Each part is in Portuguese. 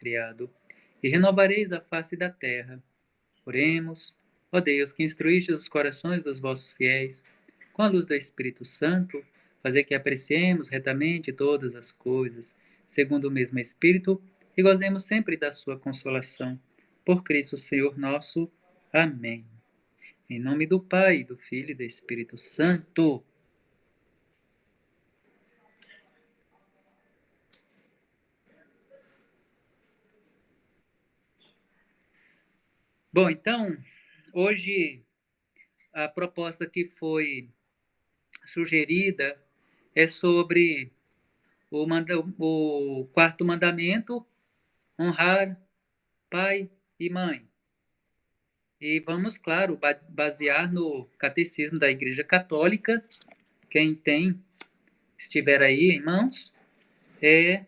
criado, e renovareis a face da terra. Oremos, ó Deus, que instruíste os corações dos vossos fiéis, com a luz do Espírito Santo, fazer que apreciemos retamente todas as coisas, segundo o mesmo Espírito, e gozemos sempre da sua consolação. Por Cristo Senhor nosso. Amém. Em nome do Pai, do Filho e do Espírito Santo. Bom, então, hoje a proposta que foi sugerida é sobre o quarto mandamento, honrar pai e mãe. E vamos, claro, basear no catecismo da Igreja Católica. Quem tem, estiver aí em mãos, é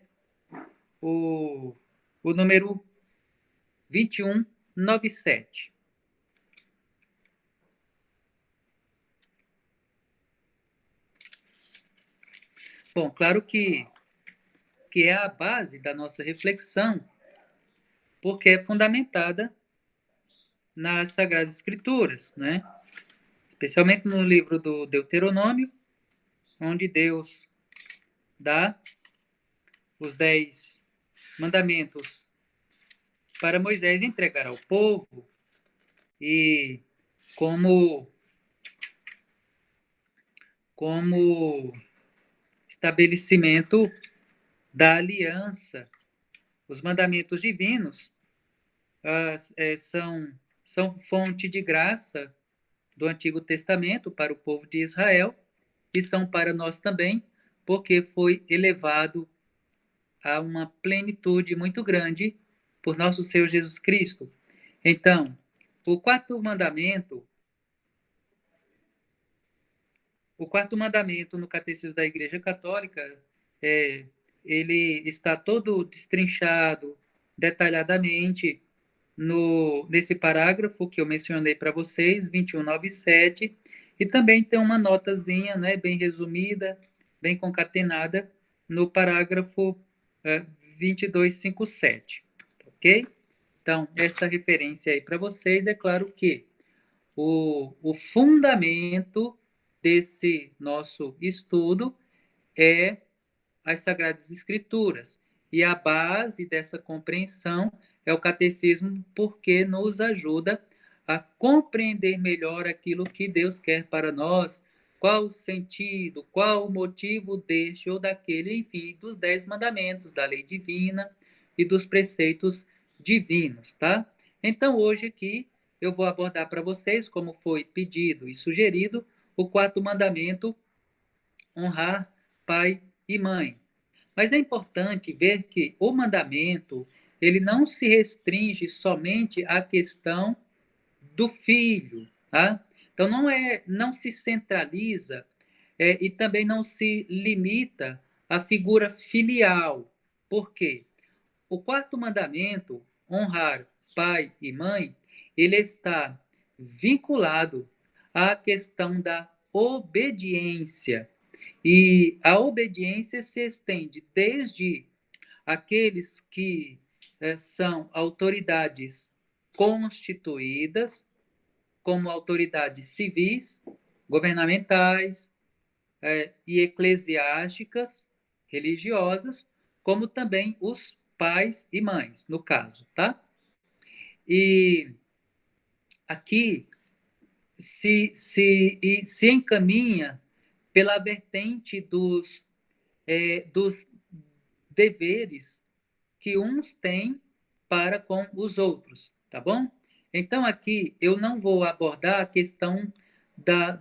o número 2197. Bom, claro que é a base da nossa reflexão, porque é fundamentada nas Sagradas Escrituras, né? Especialmente no livro do Deuteronômio, onde Deus dá os 10 mandamentos para Moisés entregar ao povo, e como estabelecimento da aliança. Os mandamentos divinos são fonte de graça do Antigo Testamento para o povo de Israel, e são para nós também, porque foi elevado a uma plenitude muito grande por nosso Senhor Jesus Cristo. Então, o quarto mandamento no Catecismo da Igreja Católica, ele está todo destrinchado detalhadamente nesse parágrafo que eu mencionei para vocês, 2197, e também tem uma notazinha, né, bem resumida, bem concatenada, no parágrafo 2257, ok? Então, essa referência aí para vocês, é claro que o fundamento desse nosso estudo é as Sagradas Escrituras. E a base dessa compreensão é o catecismo, porque nos ajuda a compreender melhor aquilo que Deus quer para nós, qual o sentido, qual o motivo deste ou daquele, enfim, dos 10 mandamentos, da lei divina e dos preceitos divinos, tá? Então, hoje aqui, eu vou abordar para vocês, como foi pedido e sugerido, o quarto mandamento, honrar pai e mãe. Mas é importante ver que o mandamento, ele não se restringe somente à questão do filho, tá? Então não se centraliza e também não se limita à figura filial. Por quê? O quarto mandamento, honrar pai e mãe, ele está vinculado à questão da obediência. E a obediência se estende desde aqueles que são autoridades constituídas, como autoridades civis, governamentais e eclesiásticas, religiosas, como também os pais e mães, no caso, tá? E aqui se encaminha pela vertente dos deveres que uns têm para com os outros, tá bom? Então, aqui eu não vou abordar a questão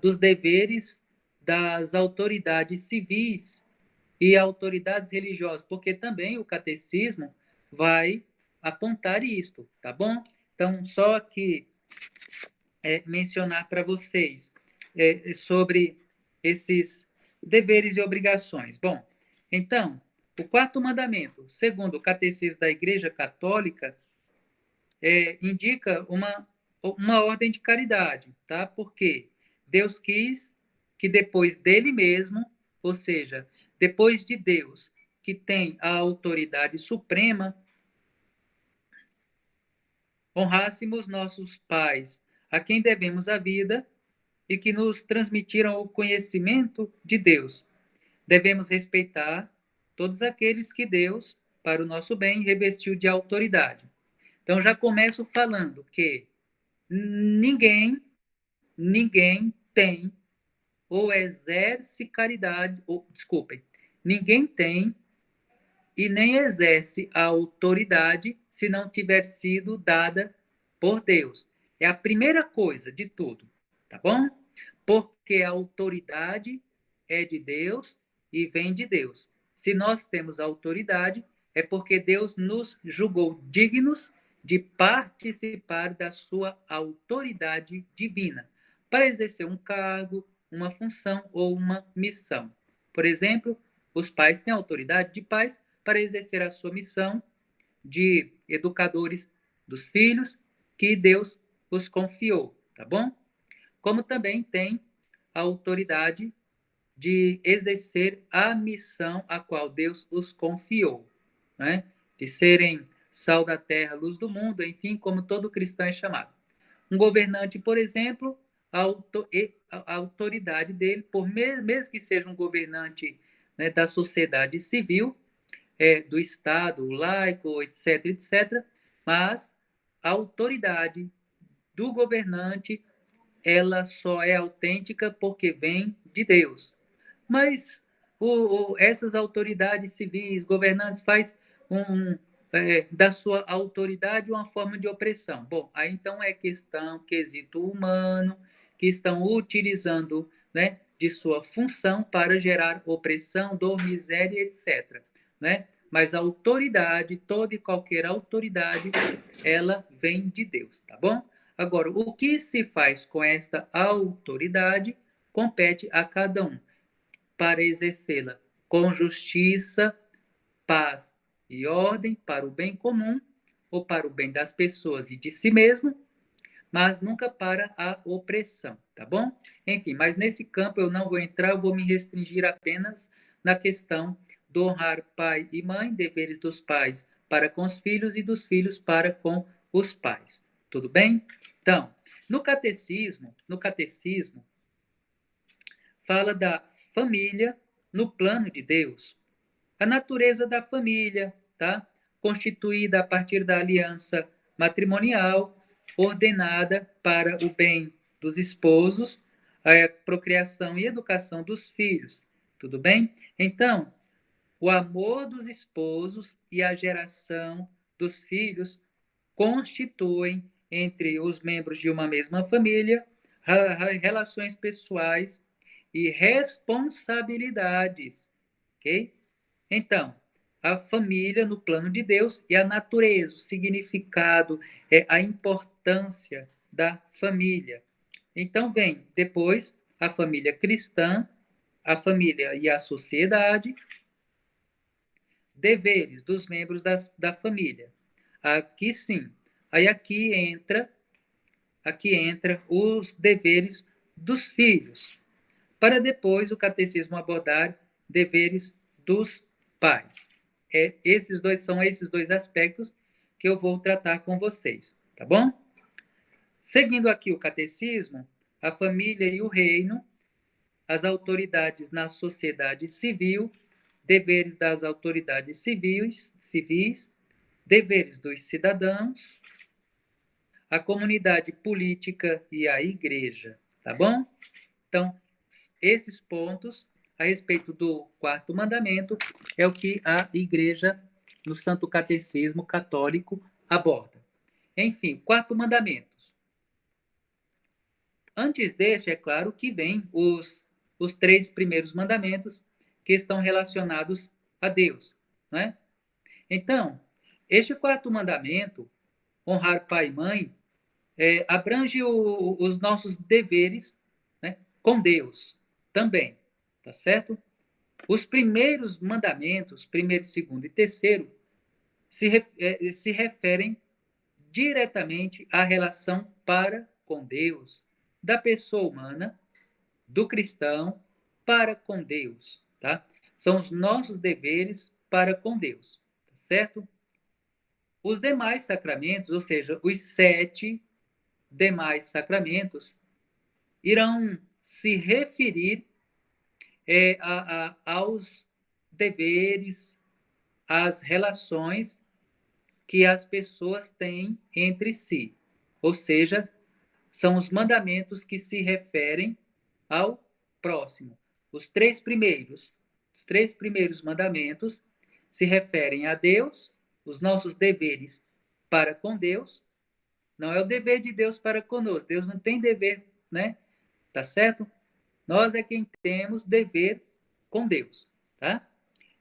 dos deveres das autoridades civis e autoridades religiosas, porque também o catecismo vai apontar isto, tá bom? Então, só que mencionar para vocês sobre esses deveres e obrigações. Bom, então, o quarto mandamento, segundo o Catecismo da Igreja Católica, indica uma ordem de caridade, tá? Porque Deus quis que depois dele mesmo, ou seja, depois de Deus, que tem a autoridade suprema, honrássemos nossos pais, a quem devemos a vida e que nos transmitiram o conhecimento de Deus. Devemos respeitar todos aqueles que Deus, para o nosso bem, revestiu de autoridade. Então, já começo falando que ninguém tem ou exerce caridade, ou, desculpem, ninguém tem e nem exerce a autoridade se não tiver sido dada por Deus. É a primeira coisa de tudo, tá bom? Porque a autoridade é de Deus e vem de Deus. Se nós temos autoridade, é porque Deus nos julgou dignos de participar da sua autoridade divina, para exercer um cargo, uma função ou uma missão. Por exemplo, os pais têm autoridade de pais para exercer a sua missão de educadores dos filhos que Deus os confiou, tá bom? Como também tem a autoridade de exercer a missão a qual Deus os confiou, né? De serem sal da terra, luz do mundo, enfim, como todo cristão é chamado. Um governante, por exemplo, a autoridade dele, por mesmo que seja um governante, né, da sociedade civil, do Estado, laico, etc., etc., mas a autoridade do governante, ela só é autêntica porque vem de Deus. Mas essas autoridades civis, governantes, faz da sua autoridade uma forma de opressão. Bom, aí então é quesito humano, que estão utilizando, né, de sua função para gerar opressão, dor, miséria, etc. Né? Mas a autoridade, toda e qualquer autoridade, ela vem de Deus, tá bom? Agora, o que se faz com esta autoridade compete a cada um para exercê-la com justiça, paz e ordem para o bem comum ou para o bem das pessoas e de si mesmo, mas nunca para a opressão, tá bom? Enfim, mas nesse campo eu não vou entrar, eu vou me restringir apenas na questão do honrar pai e mãe, deveres dos pais para com os filhos e dos filhos para com os pais. Tudo bem? Então, no catecismo fala da família no plano de Deus. A natureza da família, tá? Constituída a partir da aliança matrimonial, ordenada para o bem dos esposos, a procriação e educação dos filhos. Tudo bem? Então, o amor dos esposos e a geração dos filhos constituem, entre os membros de uma mesma família, relações pessoais e responsabilidades, ok? Então, a família no plano de Deus e a natureza, o significado, a importância da família. Então, vem depois a família cristã, a família e a sociedade, deveres dos membros da família. Aqui sim. Aí aqui entra os deveres dos filhos, para depois o catecismo abordar deveres dos pais. São esses dois aspectos que eu vou tratar com vocês, tá bom? Seguindo aqui o catecismo, a família e o reino, as autoridades na sociedade civil, deveres das autoridades civis, deveres dos cidadãos, a comunidade política e a igreja, tá bom? Então, esses pontos a respeito do quarto mandamento é o que a igreja no Santo Catecismo Católico aborda. Enfim, quarto mandamento. Antes deste, é claro que vem os três primeiros mandamentos que estão relacionados a Deus, né? Então, este quarto mandamento, honrar pai e mãe, abrange os nossos deveres, né, com Deus também, tá certo? Os primeiros mandamentos, primeiro, segundo e terceiro, se referem diretamente à relação para com Deus, da pessoa humana, do cristão para com Deus, tá? São os nossos deveres para com Deus, tá certo? Os demais sacramentos, ou seja, os 7 demais sacramentos, irão se referir aos deveres, às relações que as pessoas têm entre si. Ou seja, são os mandamentos que se referem ao próximo. Os três primeiros mandamentos se referem a Deus, os nossos deveres para com Deus. Não é o dever de Deus para conosco. Deus não tem dever, né? Tá certo? Nós é quem temos dever com Deus, tá?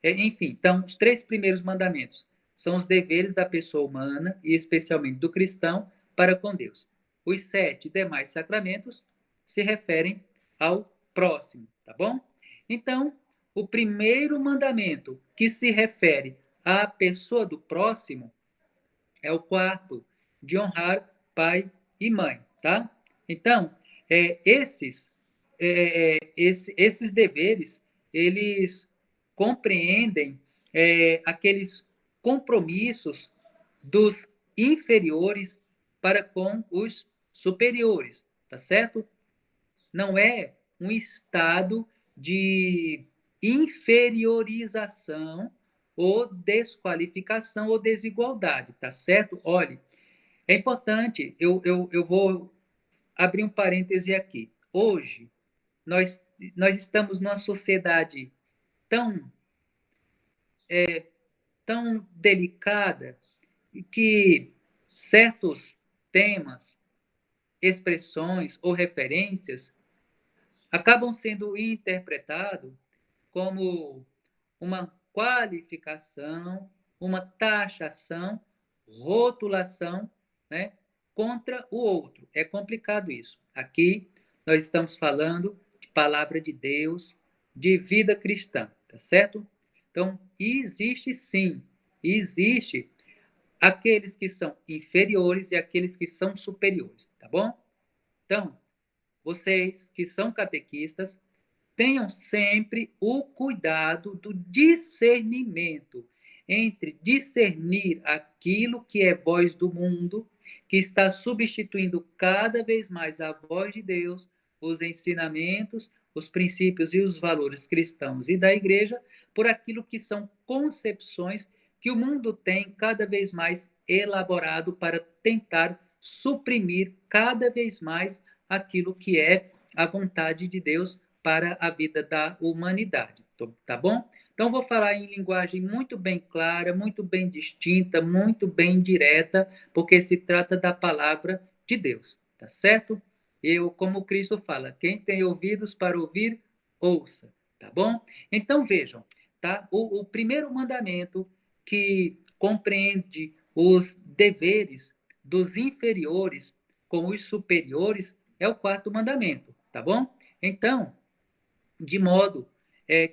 Enfim, então, os 3 primeiros mandamentos são os deveres da pessoa humana e especialmente do cristão para com Deus. Os 7 demais sacramentos se referem ao próximo, tá bom? Então, o primeiro mandamento que se refere à pessoa do próximo é o quarto, de honrar pai e mãe, tá? Então, esses deveres, eles compreendem aqueles compromissos dos inferiores para com os superiores, tá certo? Não é um estado de inferiorização ou desqualificação ou desigualdade, tá certo? Olhe, é importante, eu vou abrir um parêntese aqui. Hoje, nós, nós estamos numa sociedade tão, tão delicada que certos temas, expressões ou referências acabam sendo interpretados como uma qualificação, uma taxação, rotulação, né, contra o outro. É complicado isso. Aqui nós estamos falando de palavra de Deus, de vida cristã, tá certo? Então, existe sim, existe aqueles que são inferiores e aqueles que são superiores, tá bom? Então, vocês que são catequistas, tenham sempre o cuidado do discernimento entre discernir aquilo que é voz do mundo, que está substituindo cada vez mais a voz de Deus, os ensinamentos, os princípios e os valores cristãos e da igreja, por aquilo que são concepções que o mundo tem cada vez mais elaborado para tentar suprimir cada vez mais aquilo que é a vontade de Deus para a vida da humanidade, tá bom? Então, vou falar em linguagem muito bem clara, muito bem distinta, muito bem direta, porque se trata da palavra de Deus, tá certo? Eu, como Cristo fala, quem tem ouvidos para ouvir, ouça, tá bom? Então, vejam, tá? O primeiro mandamento que compreende os deveres dos inferiores com os superiores é o quarto mandamento, tá bom? Então, de modo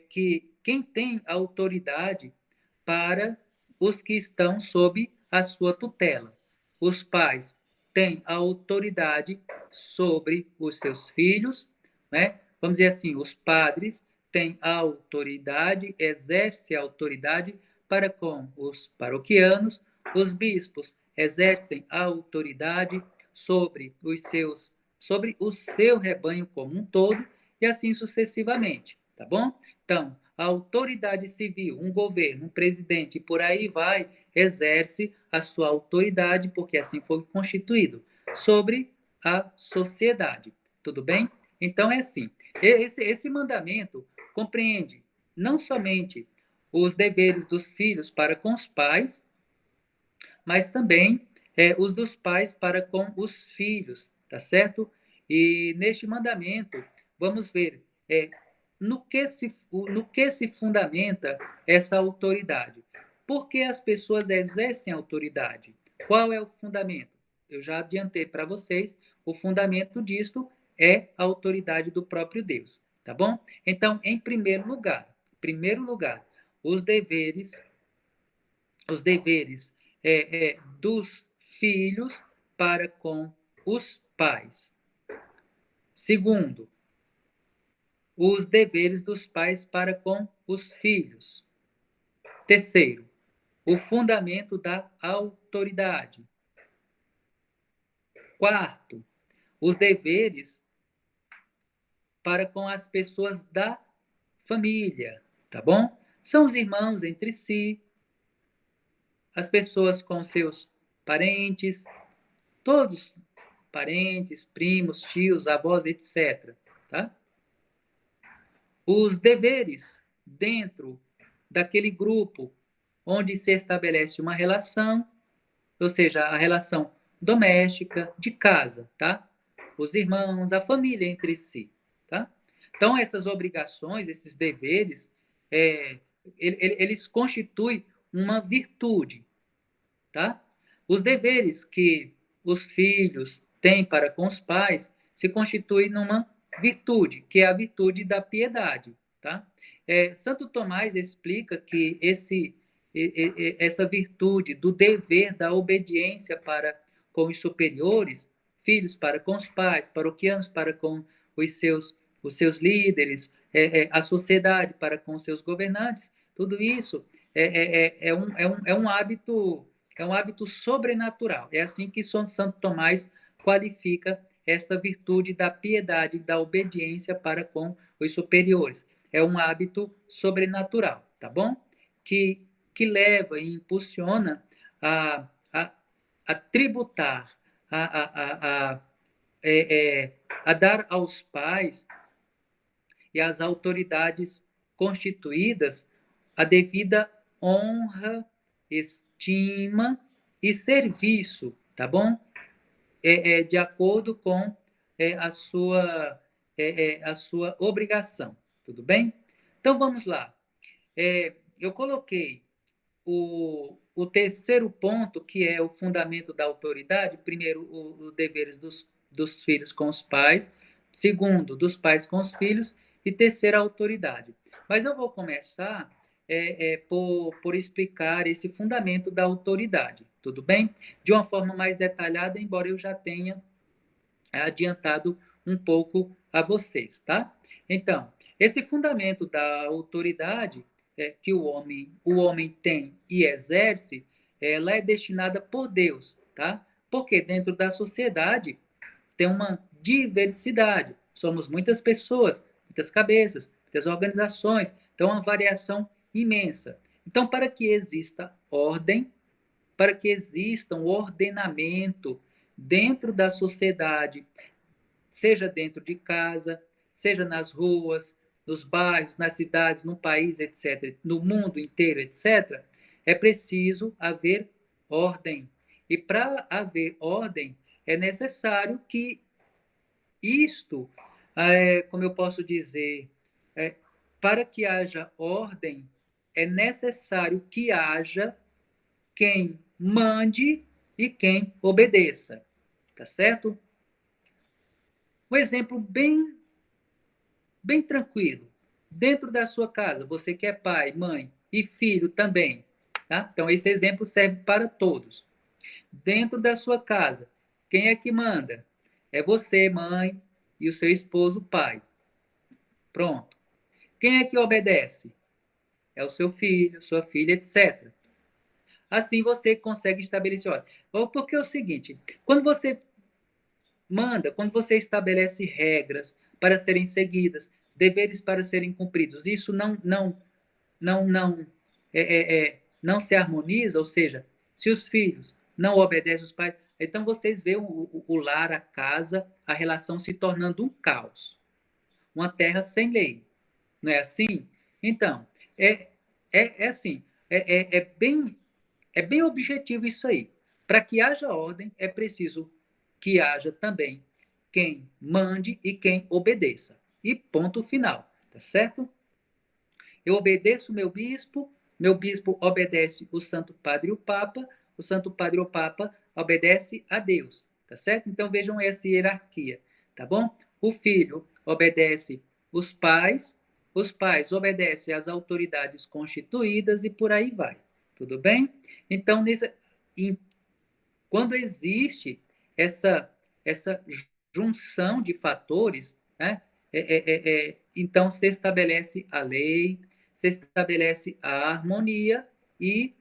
que quem tem autoridade para os que estão sob a sua tutela. Os pais têm a autoridade sobre os seus filhos, né? Vamos dizer assim, os padres têm a autoridade, exercem a autoridade para com os paroquianos, os bispos exercem a autoridade sobre o seu rebanho como um todo, e assim sucessivamente, tá bom? Então, a autoridade civil, um governo, um presidente, por aí vai, exerce a sua autoridade, porque assim foi constituído, sobre a sociedade, tudo bem? Então, é assim, esse mandamento compreende não somente os deveres dos filhos para com os pais, mas também os dos pais para com os filhos, tá certo? E neste mandamento, vamos ver no que se fundamenta essa autoridade. Por que as pessoas exercem autoridade? Qual é o fundamento? Eu já adiantei para vocês, o fundamento disto é a autoridade do próprio Deus, tá bom? Então, em primeiro lugar, os deveres dos filhos para com os pais. Segundo, os deveres dos pais para com os filhos. Terceiro, o fundamento da autoridade. Quarto, os deveres para com as pessoas da família, tá bom? São os irmãos entre si, as pessoas com seus parentes, todos parentes, primos, tios, avós, etc, tá? Os deveres dentro daquele grupo onde se estabelece uma relação, ou seja, a relação doméstica de casa, tá? Os irmãos, a família entre si, tá? Então, essas obrigações, esses deveres, eles constituem uma virtude, tá? Os deveres que os filhos têm para com os pais se constituem numa virtude, que é a virtude da piedade, tá? Santo Tomás explica que essa virtude do dever da obediência para com os superiores, filhos para com os pais, paroquianos para com os seus líderes, a sociedade para com os seus governantes, tudo isso é um hábito sobrenatural. É assim que Santo Tomás qualifica esta virtude da piedade, da obediência para com os superiores. É um hábito sobrenatural, tá bom? Que leva e impulsiona a tributar, a dar aos pais e às autoridades constituídas a devida honra, estima e serviço, tá bom? De acordo com a sua obrigação, tudo bem? Então vamos lá. Eu coloquei o terceiro ponto, que é o fundamento da autoridade. Primeiro, os deveres dos filhos com os pais. Segundo, dos pais com os filhos. E terceiro, a autoridade. Mas eu vou começar por explicar esse fundamento da autoridade, tudo bem? De uma forma mais detalhada, embora eu já tenha adiantado um pouco a vocês, tá? Então, esse fundamento da autoridade que o homem tem e exerce, ela é destinada por Deus, tá? Porque dentro da sociedade tem uma diversidade. Somos muitas pessoas, muitas cabeças, muitas organizações, então uma variação imensa. Então, para que exista ordem, para que exista um ordenamento dentro da sociedade, seja dentro de casa, seja nas ruas, nos bairros, nas cidades, no país, etc., no mundo inteiro, etc., é preciso haver ordem. E para haver ordem, é necessário que isto, como eu posso dizer, para que haja ordem, é necessário que haja quem mande e quem obedeça. Tá certo? Um exemplo bem tranquilo. Dentro da sua casa, você que é pai, mãe e filho também. Tá? Então, esse exemplo serve para todos. Dentro da sua casa, quem é que manda? É você, mãe, e o seu esposo, pai. Pronto. Quem é que obedece? É o seu filho, sua filha, etc. Assim você consegue estabelecer ordem. Porque é o seguinte, quando você manda, quando você estabelece regras para serem seguidas, deveres para serem cumpridos, isso não se harmoniza, ou seja, se os filhos não obedecem os pais, então vocês veem o lar, a casa, a relação se tornando um caos, uma terra sem lei, não é assim? Então, assim, é bem objetivo isso aí. Para que haja ordem, é preciso que haja também quem mande e quem obedeça. E ponto final, tá certo? Eu obedeço meu bispo obedece o Santo Padre e o Santo Padre e o Papa obedece a Deus, tá certo? Então vejam essa hierarquia, tá bom? O filho obedece os pais obedecem às autoridades constituídas e por aí vai, tudo bem? Então, quando existe essa junção de fatores, né, então se estabelece a lei, se estabelece a harmonia e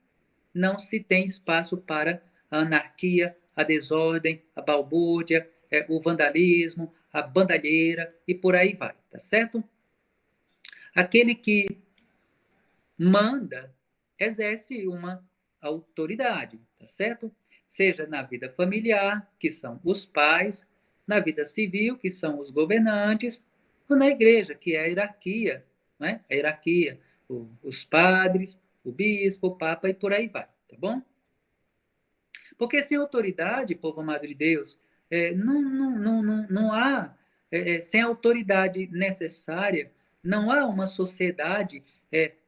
não se tem espaço para a anarquia, a desordem, a balbúrdia, o vandalismo, a bandalheira e por aí vai, tá certo? Aquele que manda exerce uma autoridade, tá certo? Seja na vida familiar, que são os pais, na vida civil, que são os governantes, ou na igreja, que é a hierarquia, né? A hierarquia, os padres, o bispo, o papa e por aí vai, tá bom? Porque sem autoridade, povo amado de Deus, não há, sem a autoridade necessária, não há uma sociedade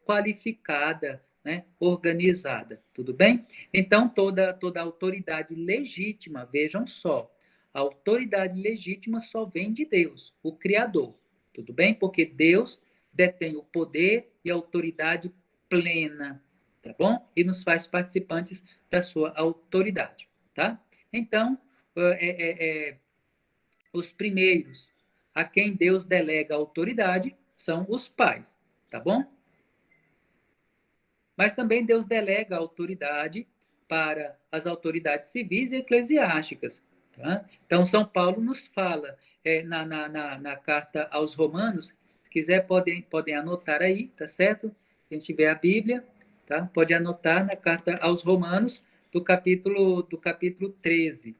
qualificada, né, organizada, tudo bem? Então, toda autoridade legítima, vejam só, a autoridade legítima só vem de Deus, o Criador, tudo bem? Porque Deus detém o poder e a autoridade plena, tá bom? E nos faz participantes da sua autoridade, tá? Então, os primeiros a quem Deus delega a autoridade são os pais, tá bom? Mas também Deus delega a autoridade para as autoridades civis e eclesiásticas, tá? Então, São Paulo nos fala na carta aos Romanos, se quiser podem anotar aí, tá certo? Quem tiver a Bíblia, tá? Pode anotar na carta aos Romanos, do capítulo 13.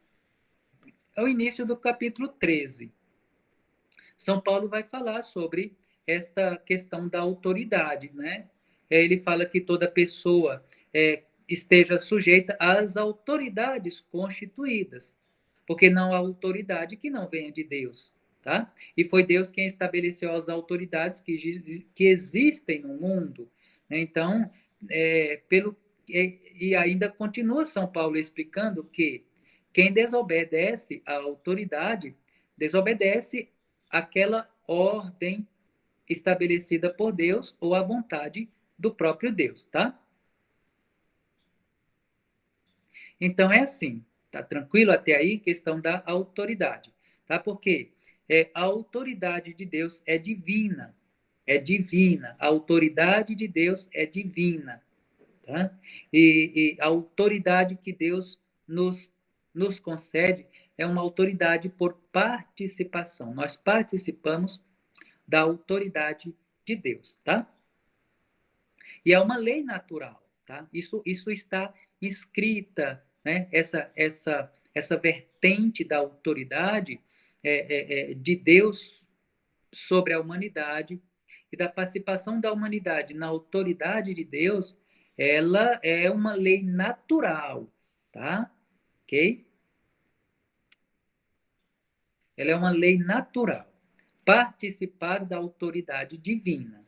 É o início do capítulo 13. São Paulo vai falar sobre esta questão da autoridade, né? Ele fala que toda pessoa esteja sujeita às autoridades constituídas, porque não há autoridade que não venha de Deus, tá? E foi Deus quem estabeleceu as autoridades que existem no mundo, né? Então, e ainda continua São Paulo explicando que quem desobedece à autoridade desobedece aquela ordem estabelecida por Deus ou a vontade do próprio Deus, tá? Então é assim, tá tranquilo até aí? Questão da autoridade, tá? Porque a autoridade de Deus é divina, a autoridade de Deus é divina, tá? E a autoridade que Deus nos concede é uma autoridade por participação. Nós participamos da autoridade de Deus, tá? E é uma lei natural, tá? Isso está escrita, né? Essa vertente da autoridade de Deus sobre a humanidade e da participação da humanidade na autoridade de Deus, ela é uma lei natural, tá? Ok? Ela é uma lei natural. Participar da autoridade divina.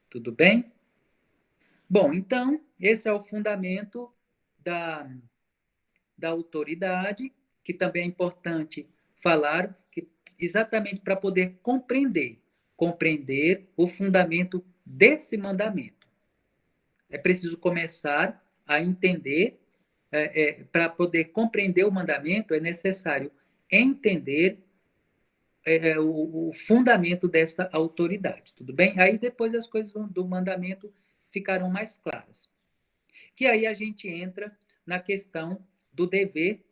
Tudo bem? Bom, então, esse é o fundamento da, da autoridade, que também é importante falar, que exatamente para poder compreender o fundamento desse mandamento. É preciso começar a entender, para poder compreender o mandamento, é necessário entender o fundamento dessa autoridade, tudo bem? Aí depois as coisas do mandamento ficarão mais claras. Que aí a gente entra na questão do dever,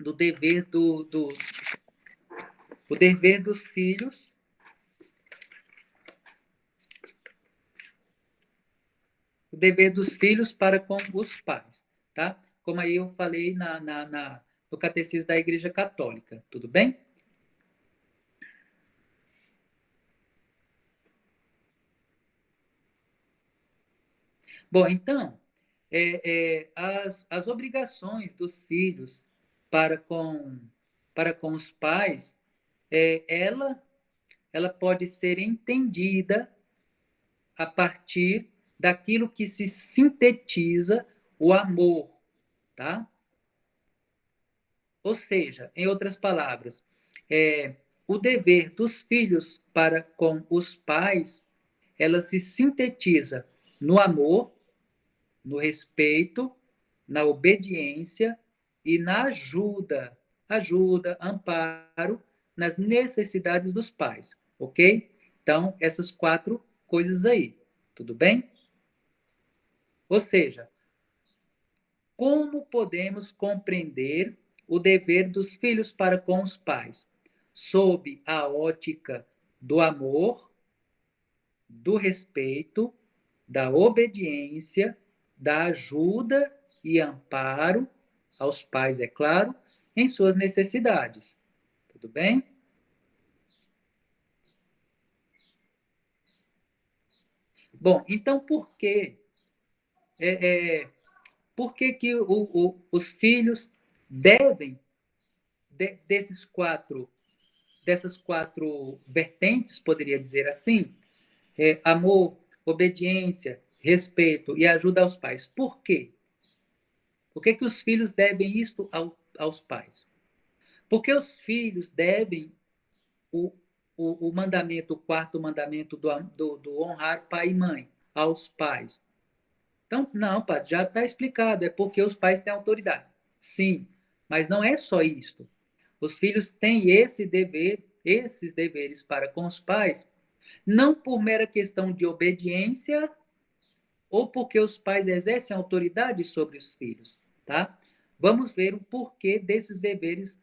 o dever dos filhos, o dever dos filhos para com os pais, tá? Como aí eu falei no Catecismo da Igreja Católica, tudo bem? Bom, então, as obrigações dos filhos para com, para com os pais, ela pode ser entendida a partir daquilo que se sintetiza o amor, tá? Ou seja, em outras palavras, o dever dos filhos para com os pais, ela se sintetiza no amor, no respeito, na obediência e na ajuda, amparo nas necessidades dos pais, ok? Então, essas quatro coisas aí, tudo bem? Ou seja, como podemos compreender o dever dos filhos para com os pais? Sob a ótica do amor, do respeito, da obediência, da ajuda e amparo aos pais, é claro, em suas necessidades. Tudo bem? Bom, então por que que os filhos devem desses dessas quatro vertentes, poderia dizer assim, amor, obediência, respeito e ajuda aos pais? Por quê? Por que que os filhos devem isto aos pais? Porque os filhos devem o, o mandamento, o quarto mandamento do honrar pai e mãe aos pais. Então, não, padre, já está explicado, é porque os pais têm autoridade. Sim, mas não é só isto. Os filhos têm esses deveres para com os pais, não por mera questão de obediência ou porque os pais exercem autoridade sobre os filhos, tá? Vamos ver o porquê desses deveres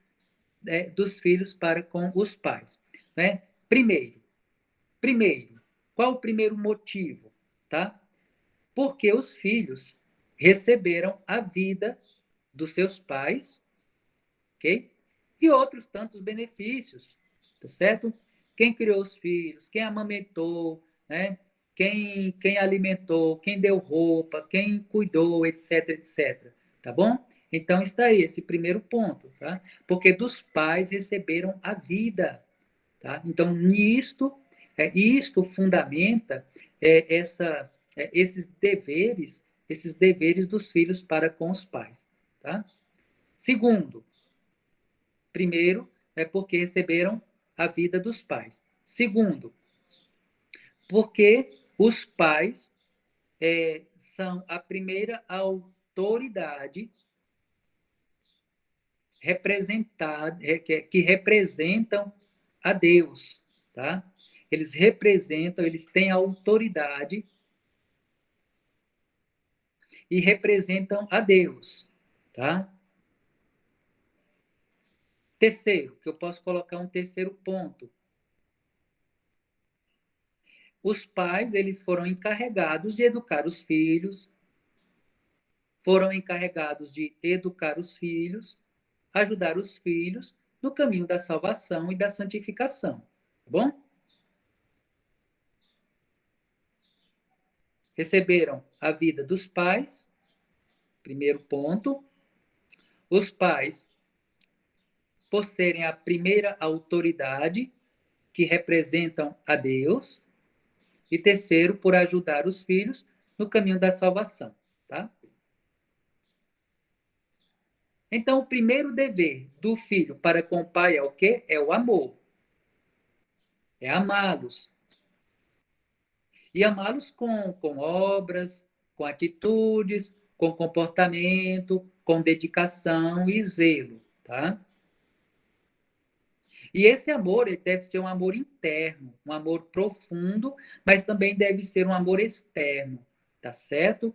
dos filhos para com os pais, né? Primeiro, qual o primeiro motivo, tá? Porque os filhos receberam a vida dos seus pais, ok? E outros tantos benefícios, tá certo? Quem criou os filhos, quem amamentou, né? Quem alimentou, quem deu roupa, quem cuidou, etc, etc. Tá bom? Então está aí esse primeiro ponto, tá? Porque dos pais receberam a vida, tá? Então isto fundamenta esses deveres dos filhos para com os pais, tá? Segundo, primeiro, é porque receberam a vida dos pais. Segundo, porque os pais são a primeira autoridade que representam a Deus, tá? Eles têm a autoridade e representam a Deus, tá? Terceiro, que eu posso colocar um terceiro ponto. Os pais, eles foram encarregados de educar os filhos, foram encarregados de educar os filhos, ajudar os filhos no caminho da salvação e da santificação, tá bom? Receberam a vida dos pais, primeiro ponto. Os pais, por serem a primeira autoridade que representam a Deus, e terceiro, por ajudar os filhos no caminho da salvação, tá? Então, o primeiro dever do filho para com o pai é o quê? É o amor. É amá-los. E amá-los com obras, com atitudes, com comportamento, com dedicação e zelo, tá? E esse amor, ele deve ser um amor interno, um amor profundo, mas também deve ser um amor externo, tá certo?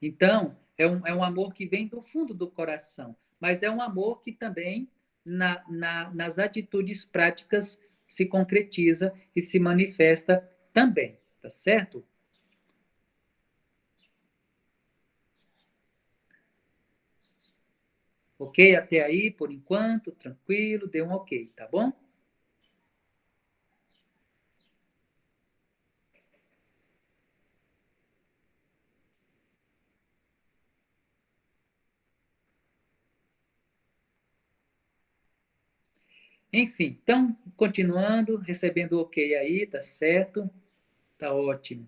Então, é um amor que vem do fundo do coração, mas é um amor que também, nas atitudes práticas, se concretiza e se manifesta também, tá certo? Ok? Até aí, por enquanto, tranquilo, deu um ok, tá bom? Enfim, então, continuando, recebendo o ok aí, tá certo? Tá ótimo.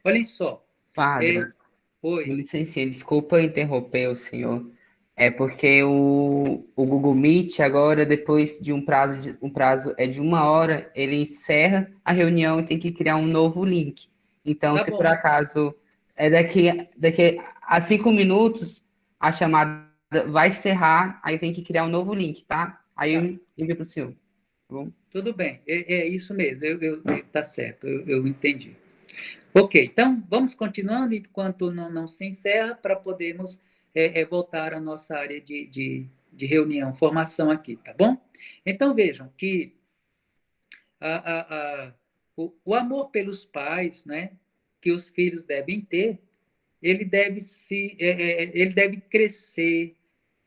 Olhem só. Padre, com Oi. licença, desculpa interromper o senhor. É porque o Google Meet agora, depois de um prazo é de 1 hora, ele encerra a reunião e tem que criar um novo link. Então, Tá se por bom. acaso daqui a 5 minutos a chamada vai encerrar, aí tem que criar um novo link, tá? Aí Tá. eu envio para o senhor, tá bom? Tudo bem. É isso mesmo. Tá certo. Eu entendi. Ok, então vamos continuando enquanto não se encerra para podermos voltar à nossa área de reunião, formação aqui, tá bom? Então vejam que a, o amor pelos pais, né, que os filhos devem ter, ele deve crescer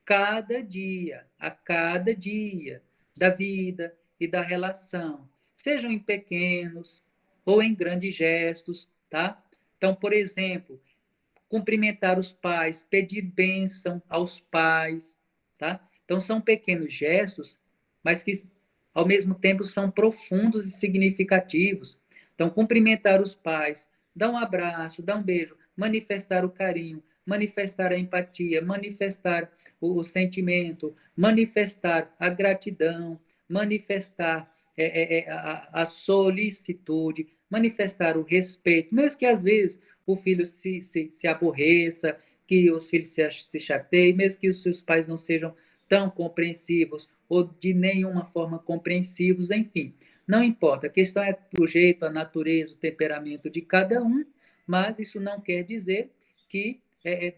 a cada dia da vida e da relação, sejam em pequenos ou em grandes gestos, tá? Então, por exemplo, cumprimentar os pais, pedir bênção aos pais, tá? Então são pequenos gestos, mas que ao mesmo tempo são profundos e significativos. Então cumprimentar os pais, dar um abraço, dar um beijo, manifestar o carinho, manifestar a empatia, manifestar o sentimento, manifestar a gratidão, manifestar a solicitude, manifestar o respeito, mesmo que às vezes o filho se aborreça, que os filhos se chateiem, mesmo que os seus pais não sejam tão compreensivos ou de nenhuma forma compreensivos, enfim. Não importa, a questão é o jeito, a natureza, o temperamento de cada um, mas isso não quer dizer que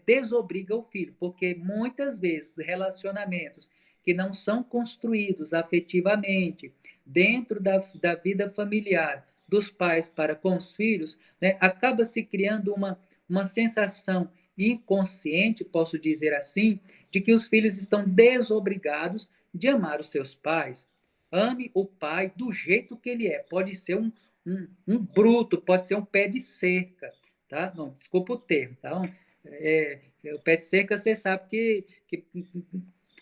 desobriga o filho, porque muitas vezes relacionamentos que não são construídos afetivamente dentro da vida familiar dos pais para com os filhos, né, acaba se criando uma sensação inconsciente, posso dizer assim, de que os filhos estão desobrigados de amar os seus pais. Ame o pai do jeito que ele é. Pode ser um bruto, pode ser um pé de cerca, tá? Não, desculpa o termo, tá? O pé de cerca, você sabe que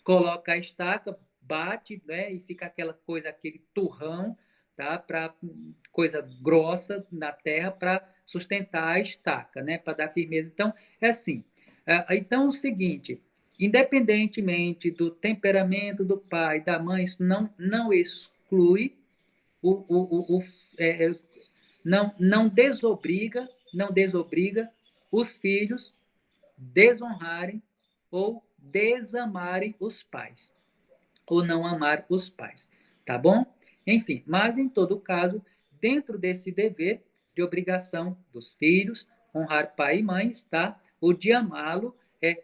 coloca a estaca, bate, né, e fica aquela coisa, aquele turrão, tá, para coisa grossa na terra para sustentar a estaca, né, para dar firmeza. Então, é assim. Então, é o seguinte, independentemente do temperamento do pai, da mãe, isso não exclui o não desobriga os filhos desonrarem ou desamarem os pais, ou não amar os pais, tá bom? Enfim, mas em todo caso, dentro desse dever de obrigação dos filhos, honrar pai e mãe está o de amá-lo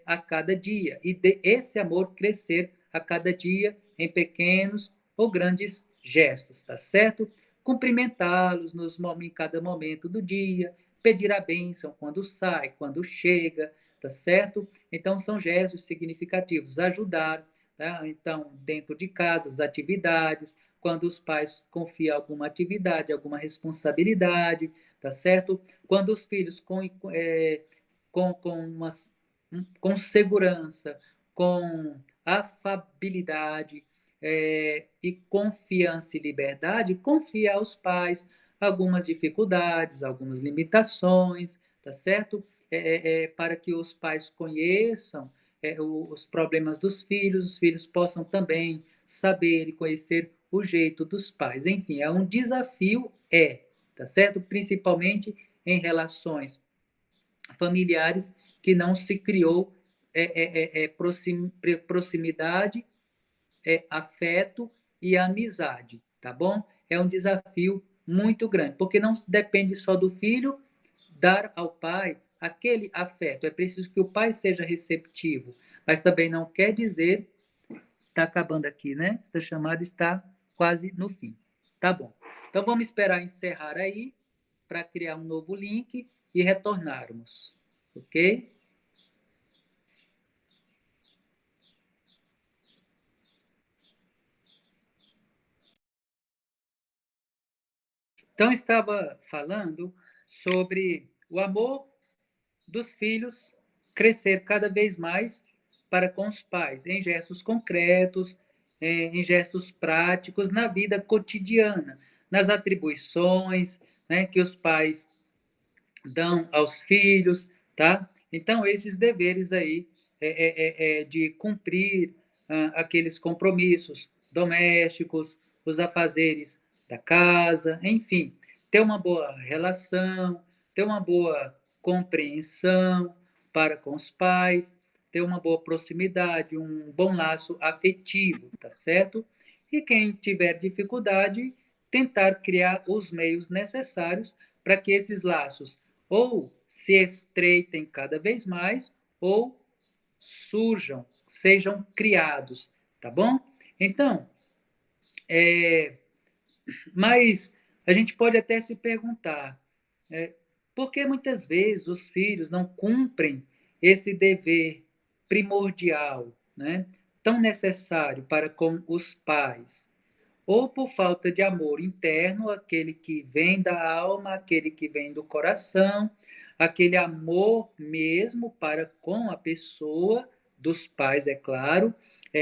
a cada dia e de esse amor crescer a cada dia em pequenos ou grandes gestos, tá certo? Cumprimentá-los em cada momento do dia, pedir a bênção quando sai, quando chega, tá certo? Então são gestos significativos, ajudar, tá? Então, dentro de casa, as atividades, quando os pais confiam alguma atividade, alguma responsabilidade, tá certo? Quando os filhos com, uma, com segurança, com afabilidade e confiança e liberdade, confia aos pais algumas dificuldades, algumas limitações, tá certo? Para que os pais conheçam os problemas dos filhos, os filhos possam também saber e conhecer o jeito dos pais. Enfim, é um desafio, tá certo? Principalmente em relações familiares que não se criou proximidade, afeto e amizade, tá bom? É um desafio muito grande, porque não depende só do filho dar ao pai aquele afeto. É preciso que o pai seja receptivo, mas também não quer dizer, está acabando aqui, né? Esta chamada está quase no fim. Tá bom. Então vamos esperar encerrar aí para criar um novo link e retornarmos. Ok? Então estava falando sobre o amor dos filhos crescer cada vez mais para com os pais, em gestos concretos, em gestos práticos, na vida cotidiana, nas atribuições, né, que os pais dão aos filhos, tá? Então, esses deveres aí de cumprir aqueles compromissos domésticos, os afazeres da casa, enfim, ter uma boa relação, ter uma boa compreensão para com os pais, ter uma boa proximidade, um bom laço afetivo, tá certo? E quem tiver dificuldade, tentar criar os meios necessários para que esses laços ou se estreitem cada vez mais, ou surjam, sejam criados, tá bom? Então, mas a gente pode até se perguntar, por que muitas vezes os filhos não cumprem esse dever primordial, né, tão necessário para com os pais? Ou por falta de amor interno, aquele que vem da alma, aquele que vem do coração, aquele amor mesmo para com a pessoa dos pais, é claro,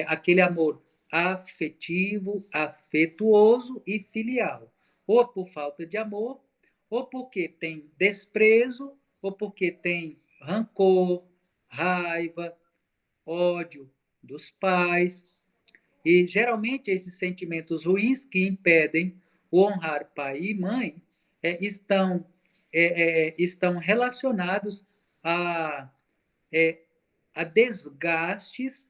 aquele amor afetivo, afetuoso e filial. Ou por falta de amor, ou porque tem desprezo, ou porque tem rancor, raiva, ódio dos pais, e geralmente esses sentimentos ruins que impedem o honrar pai e mãe estão relacionados a, é, a desgastes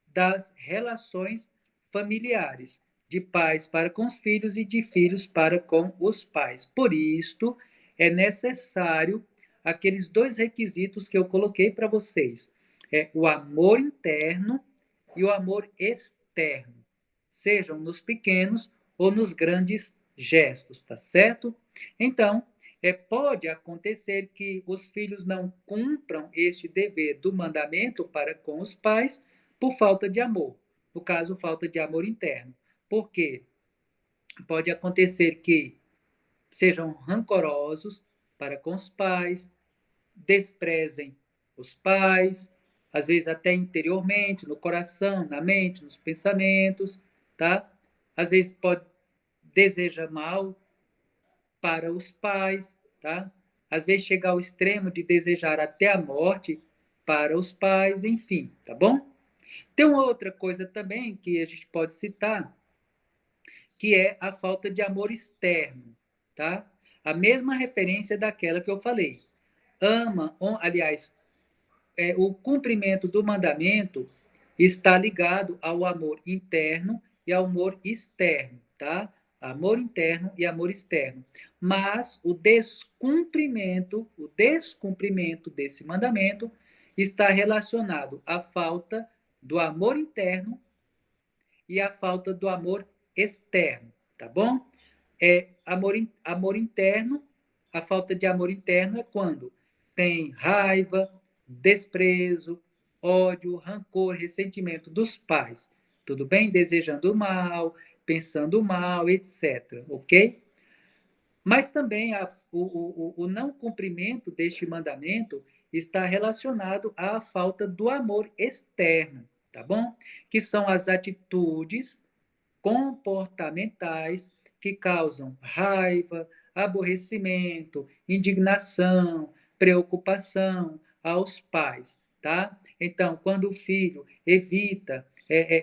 das relações familiares, de pais para com os filhos e de filhos para com os pais. Por isto, é necessário aqueles dois requisitos que eu coloquei para vocês: o amor interno e o amor externo, sejam nos pequenos ou nos grandes gestos, tá certo? Então, pode acontecer que os filhos não cumpram este dever do mandamento para com os pais por falta de amor. No caso, falta de amor interno. Por quê? Pode acontecer que sejam rancorosos para com os pais, desprezem os pais, às vezes até interiormente, no coração, na mente, nos pensamentos, tá? Às vezes pode desejar mal para os pais, tá? Às vezes chega ao extremo de desejar até a morte para os pais, enfim, tá bom? Tem uma outra coisa também que a gente pode citar, que é a falta de amor externo, tá? A mesma referência daquela que eu falei. Aliás, o cumprimento do mandamento está ligado ao amor interno e ao amor externo, tá? Amor interno e amor externo. Mas o descumprimento desse mandamento está relacionado à falta do amor interno e à falta do amor externo, tá bom? Amor interno, a falta de amor interno é quando tem raiva, desprezo, ódio, rancor, ressentimento dos pais. Tudo bem? Desejando mal, pensando mal, etc. Ok? Mas também o não cumprimento deste mandamento está relacionado à falta do amor externo, tá bom? Que são as atitudes comportamentais que causam raiva, aborrecimento, indignação, preocupação aos pais, tá? Então, quando o filho evita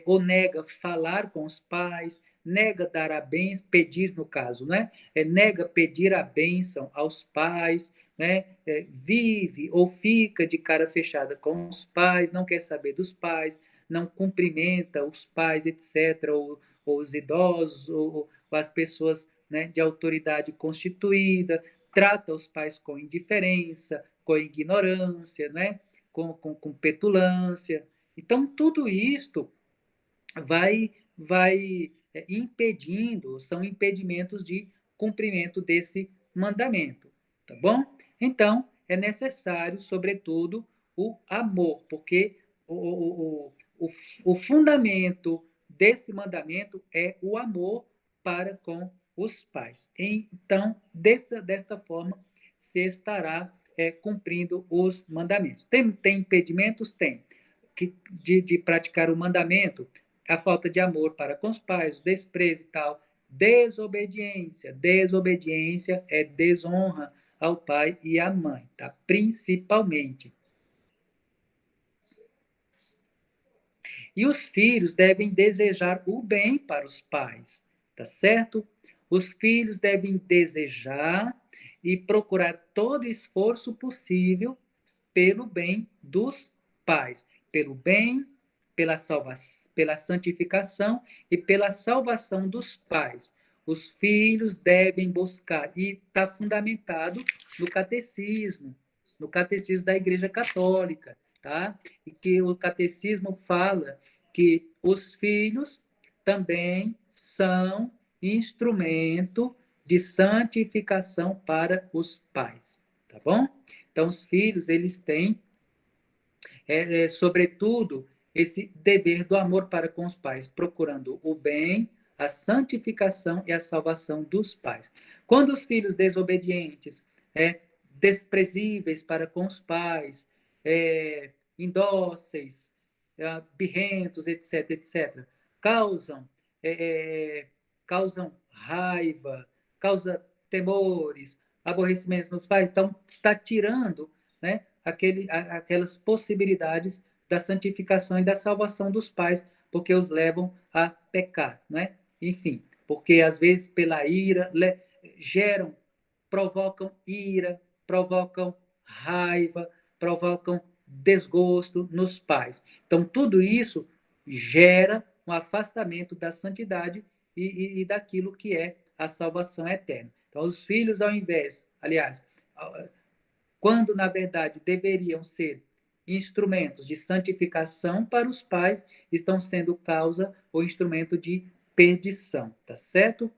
ou nega falar com os pais, nega dar a bênção, pedir no caso, né? Nega pedir a bênção aos pais, né? Vive ou fica de cara fechada com os pais, não quer saber dos pais, não cumprimenta os pais, etc., ou os idosos, ou as pessoas, né, de autoridade constituída, trata os pais com indiferença, com ignorância, né, com petulância. Então, tudo isto vai impedindo, são impedimentos de cumprimento desse mandamento, tá bom? Então, é necessário, sobretudo, o amor, porque o fundamento desse mandamento é o amor para com os pais. Então, desta forma, se estará cumprindo os mandamentos. Tem impedimentos? Tem. De praticar o mandamento, a falta de amor para com os pais, o desprezo e tal. Desobediência. Desobediência é desonra ao pai e à mãe, tá? Principalmente. E os filhos devem desejar o bem para os pais, tá certo? Os filhos devem desejar e procurar todo esforço possível pelo bem dos pais, pelo bem, pela santificação e pela salvação dos pais. os filhos devem buscar, e está fundamentado no catecismo da Igreja Católica, tá? E que o catecismo fala que os filhos também são instrumento de santificação para os pais, tá bom? Então, os filhos, eles têm, sobretudo, esse dever do amor para com os pais, procurando o bem, a santificação e a salvação dos pais. Quando os filhos desobedientes, desprezíveis para com os pais, indóceis, birrentos, etc., etc., causam, causam raiva, causam temores, aborrecimentos nos pais, então está tirando, né, aquelas possibilidades da santificação e da salvação dos pais, porque os levam a pecar, né? Enfim, porque às vezes pela ira geram, provocam ira, provocam raiva, provocam desgosto nos pais. Então, tudo isso gera um afastamento da santidade e daquilo que é a salvação eterna. Então, os filhos, ao invés, aliás, quando na verdade deveriam ser instrumentos de santificação para os pais, estão sendo causa ou instrumento de perdição, tá certo?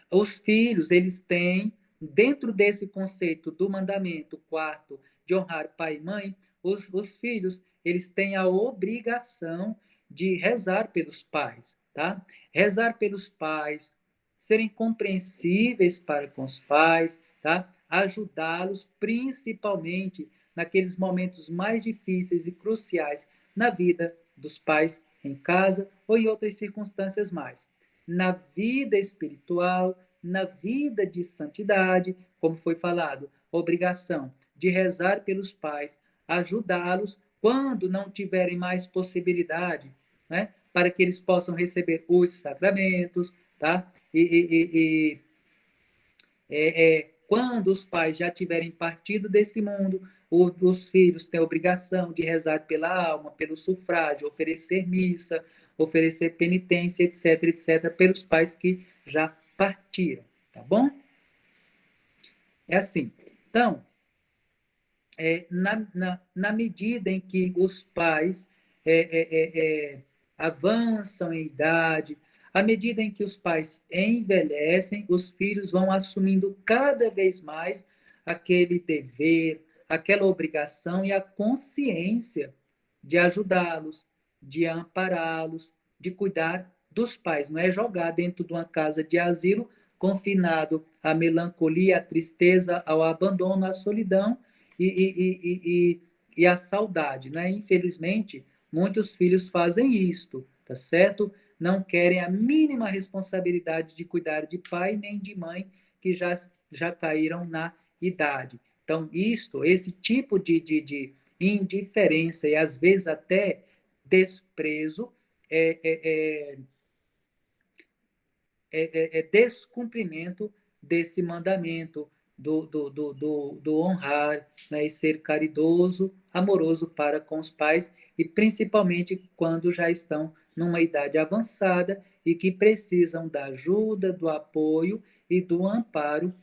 Os filhos, eles têm, dentro desse conceito do mandamento quarto de honrar pai e mãe, os filhos, eles têm a obrigação de rezar pelos pais, tá? Rezar pelos pais, serem compreensíveis para com os pais, tá? Ajudá-los principalmente naqueles momentos mais difíceis e cruciais na vida dos pais em casa ou em outras circunstâncias mais. Na vida espiritual, na vida de santidade, como foi falado, obrigação de rezar pelos pais, ajudá-los quando não tiverem mais possibilidade, né, para que eles possam receber os sacramentos, tá? Quando os pais já tiverem partido desse mundo, os filhos têm a obrigação de rezar pela alma, pelo sufrágio, oferecer missa, oferecer penitência, etc., etc., pelos pais que já partiram, tá bom? É assim. Então, na medida em que os pais avançam em idade, à medida em que os pais envelhecem, os filhos vão assumindo cada vez mais aquele dever, aquela obrigação e a consciência de ajudá-los, de ampará-los, de cuidar dos pais. Não é jogar dentro de uma casa de asilo, confinado à melancolia, à tristeza, ao abandono, à solidão e a saudade, né? Infelizmente, muitos filhos fazem isto, tá certo? Não querem a mínima responsabilidade de cuidar de pai nem de mãe que já caíram na idade. Então, esse tipo de indiferença e às vezes até desprezo é descumprimento desse mandamento do honrar, né, e ser caridoso, amoroso para com os pais, e principalmente quando já estão numa idade avançada e que precisam da ajuda, do apoio e do amparo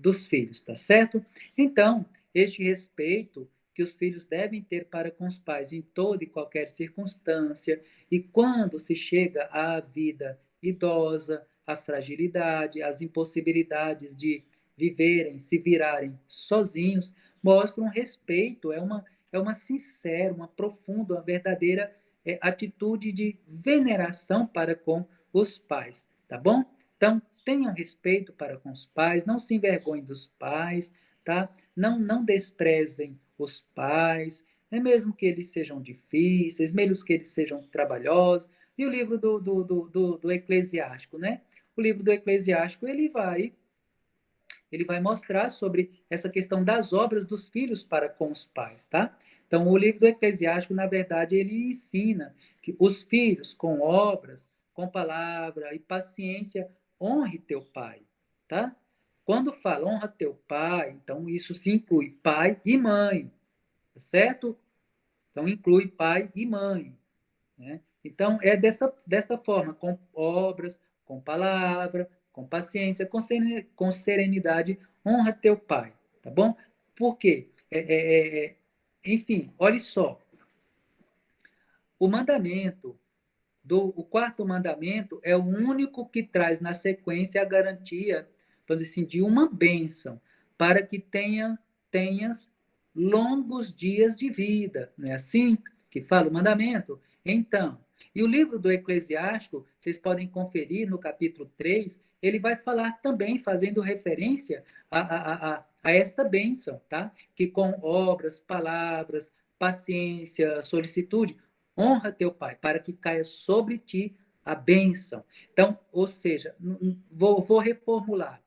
dos filhos, tá certo? Então, este respeito que os filhos devem ter para com os pais em toda e qualquer circunstância, e quando se chega à vida idosa, à fragilidade, às impossibilidades de viverem, se virarem sozinhos, mostram respeito, é uma sincera, uma profunda, uma verdadeira atitude de veneração para com os pais, tá bom? Então, tenham respeito para com os pais, não se envergonhem dos pais, tá? Não desprezem os pais, mesmo que eles sejam difíceis, mesmo que eles sejam trabalhosos. E o livro do Eclesiástico, né? O livro do Eclesiástico, ele vai mostrar sobre essa questão das obras dos filhos para com os pais, tá? Então, o livro do Eclesiástico, na verdade, ele ensina que os filhos, com obras, com palavra e paciência, honre teu pai, tá? Quando fala honra teu pai, então isso se inclui pai e mãe, tá certo? Então, inclui pai e mãe, né? Então, é desta forma, com obras, com palavra, com paciência, com serenidade, honra teu pai, tá bom? Por quê? Enfim, olhe só, o mandamento, o quarto mandamento é o único que traz na sequência a garantia, vamos dizer assim, de uma bênção, para que tenhas longos dias de vida. Não é assim que fala o mandamento? Então, e o livro do Eclesiástico, vocês podem conferir no capítulo 3, ele vai falar também, fazendo referência a esta bênção, tá? Que com obras, palavras, paciência, solicitude, honra teu pai, para que caia sobre ti a bênção. Então, ou seja, vou reformular.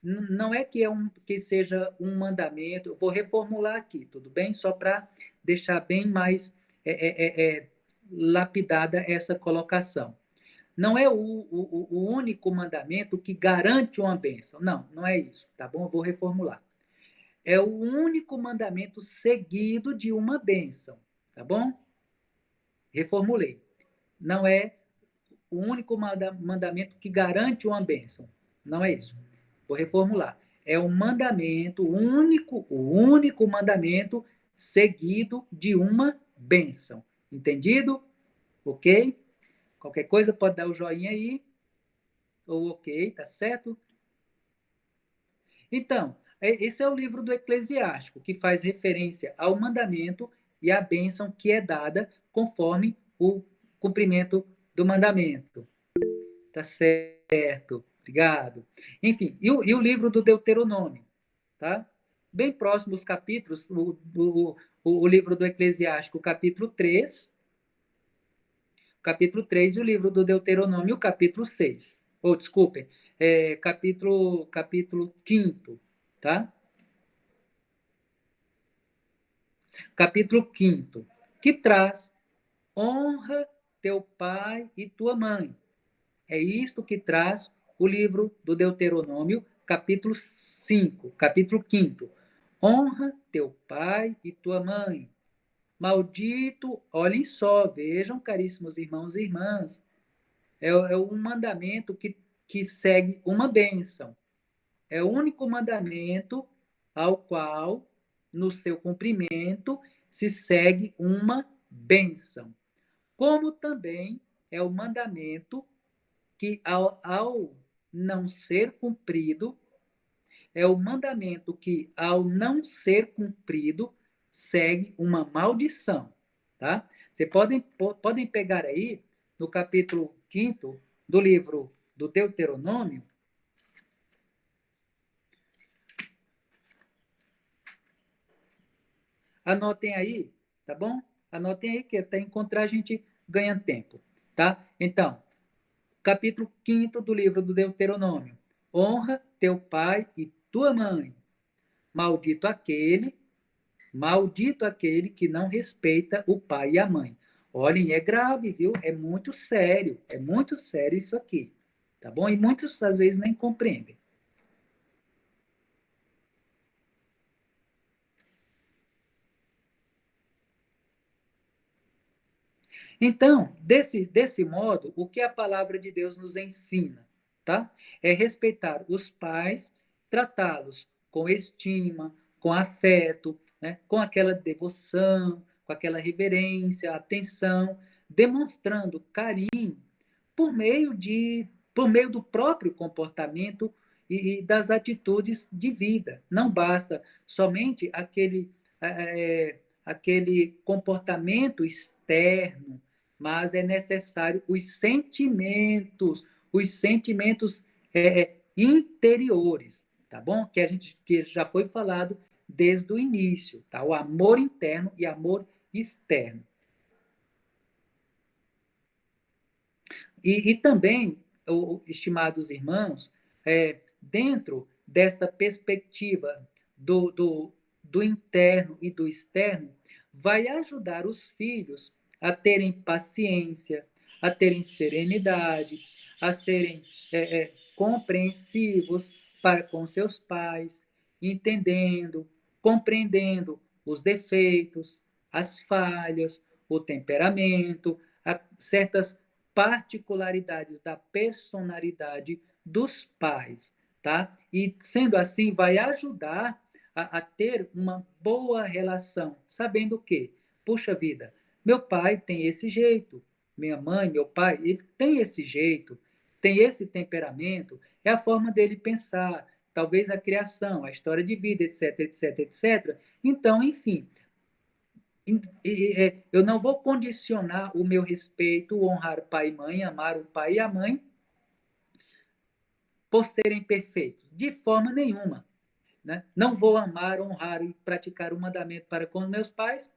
Não é que seja um mandamento, vou reformular aqui, tudo bem? Só para deixar bem mais lapidada essa colocação. Não é o único mandamento que garante uma bênção. Não, não é isso, tá bom? Eu vou reformular. É o único mandamento seguido de uma bênção, tá bom? Reformulei. Não é o único mandamento que garante uma bênção. Não é isso. Vou reformular. É um mandamento, o único mandamento seguido de uma bênção. Entendido? Ok? Qualquer coisa pode dar o joinha aí. Ou ok, tá certo? Então, esse é o livro do Eclesiástico, que faz referência ao mandamento e à bênção que é dada conforme o cumprimento do mandamento. Tá certo, obrigado. Enfim, e o livro do Deuteronômio, tá? Bem próximo os capítulos, o livro do Eclesiástico, capítulo 3 e o livro do Deuteronômio, capítulo 6. Ou, desculpem, capítulo 5, tá? Capítulo 5, que traz honra teu pai e tua mãe. É isto que traz o livro do Deuteronômio, capítulo 5, capítulo 5. Honra teu pai e tua mãe. Maldito, olhem só, vejam, caríssimos irmãos e irmãs, é um mandamento que segue uma bênção. É o único mandamento ao qual, no seu cumprimento, se segue uma bênção. Como também é o mandamento que, ao não ser cumprido, é o mandamento que, ao não ser cumprido, segue uma maldição. Tá? Vocês podem pegar aí, no capítulo 5 do livro do Deuteronômio, anotem aí, tá bom? Anotem aí, que até encontrar a gente ganha tempo, tá? Então, capítulo 5 do livro do Deuteronômio. Honra teu pai e tua mãe. Maldito aquele que não respeita o pai e a mãe. Olhem, é grave, viu? É muito sério isso aqui, tá bom? E muitos, às vezes, nem compreendem. Então, desse modo, o que a palavra de Deus nos ensina, tá? É respeitar os pais, tratá-los com estima, com afeto, né? Com aquela devoção, com aquela reverência, atenção, demonstrando carinho por meio do próprio comportamento e das atitudes de vida. Não basta somente aquele comportamento externo, mas é necessário os sentimentos interiores, tá bom? Que já foi falado desde o início, tá? O amor interno e amor externo. E também, estimados irmãos, dentro desta perspectiva do interno e do externo, vai ajudar os filhos a terem paciência, a terem serenidade, a serem compreensivos para com seus pais, entendendo, compreendendo os defeitos, as falhas, o temperamento, certas particularidades da personalidade dos pais, tá? E sendo assim, vai ajudar a ter uma boa relação, sabendo que, puxa vida, meu pai tem esse jeito, minha mãe, meu pai, ele tem esse jeito, tem esse temperamento, é a forma dele pensar, talvez a criação, a história de vida, etc, etc, etc. Então, enfim, eu não vou condicionar o meu respeito, honrar o pai e mãe, amar o pai e a mãe por serem perfeitos, de forma nenhuma. Né? Não vou amar, honrar e praticar o mandamento para com os meus pais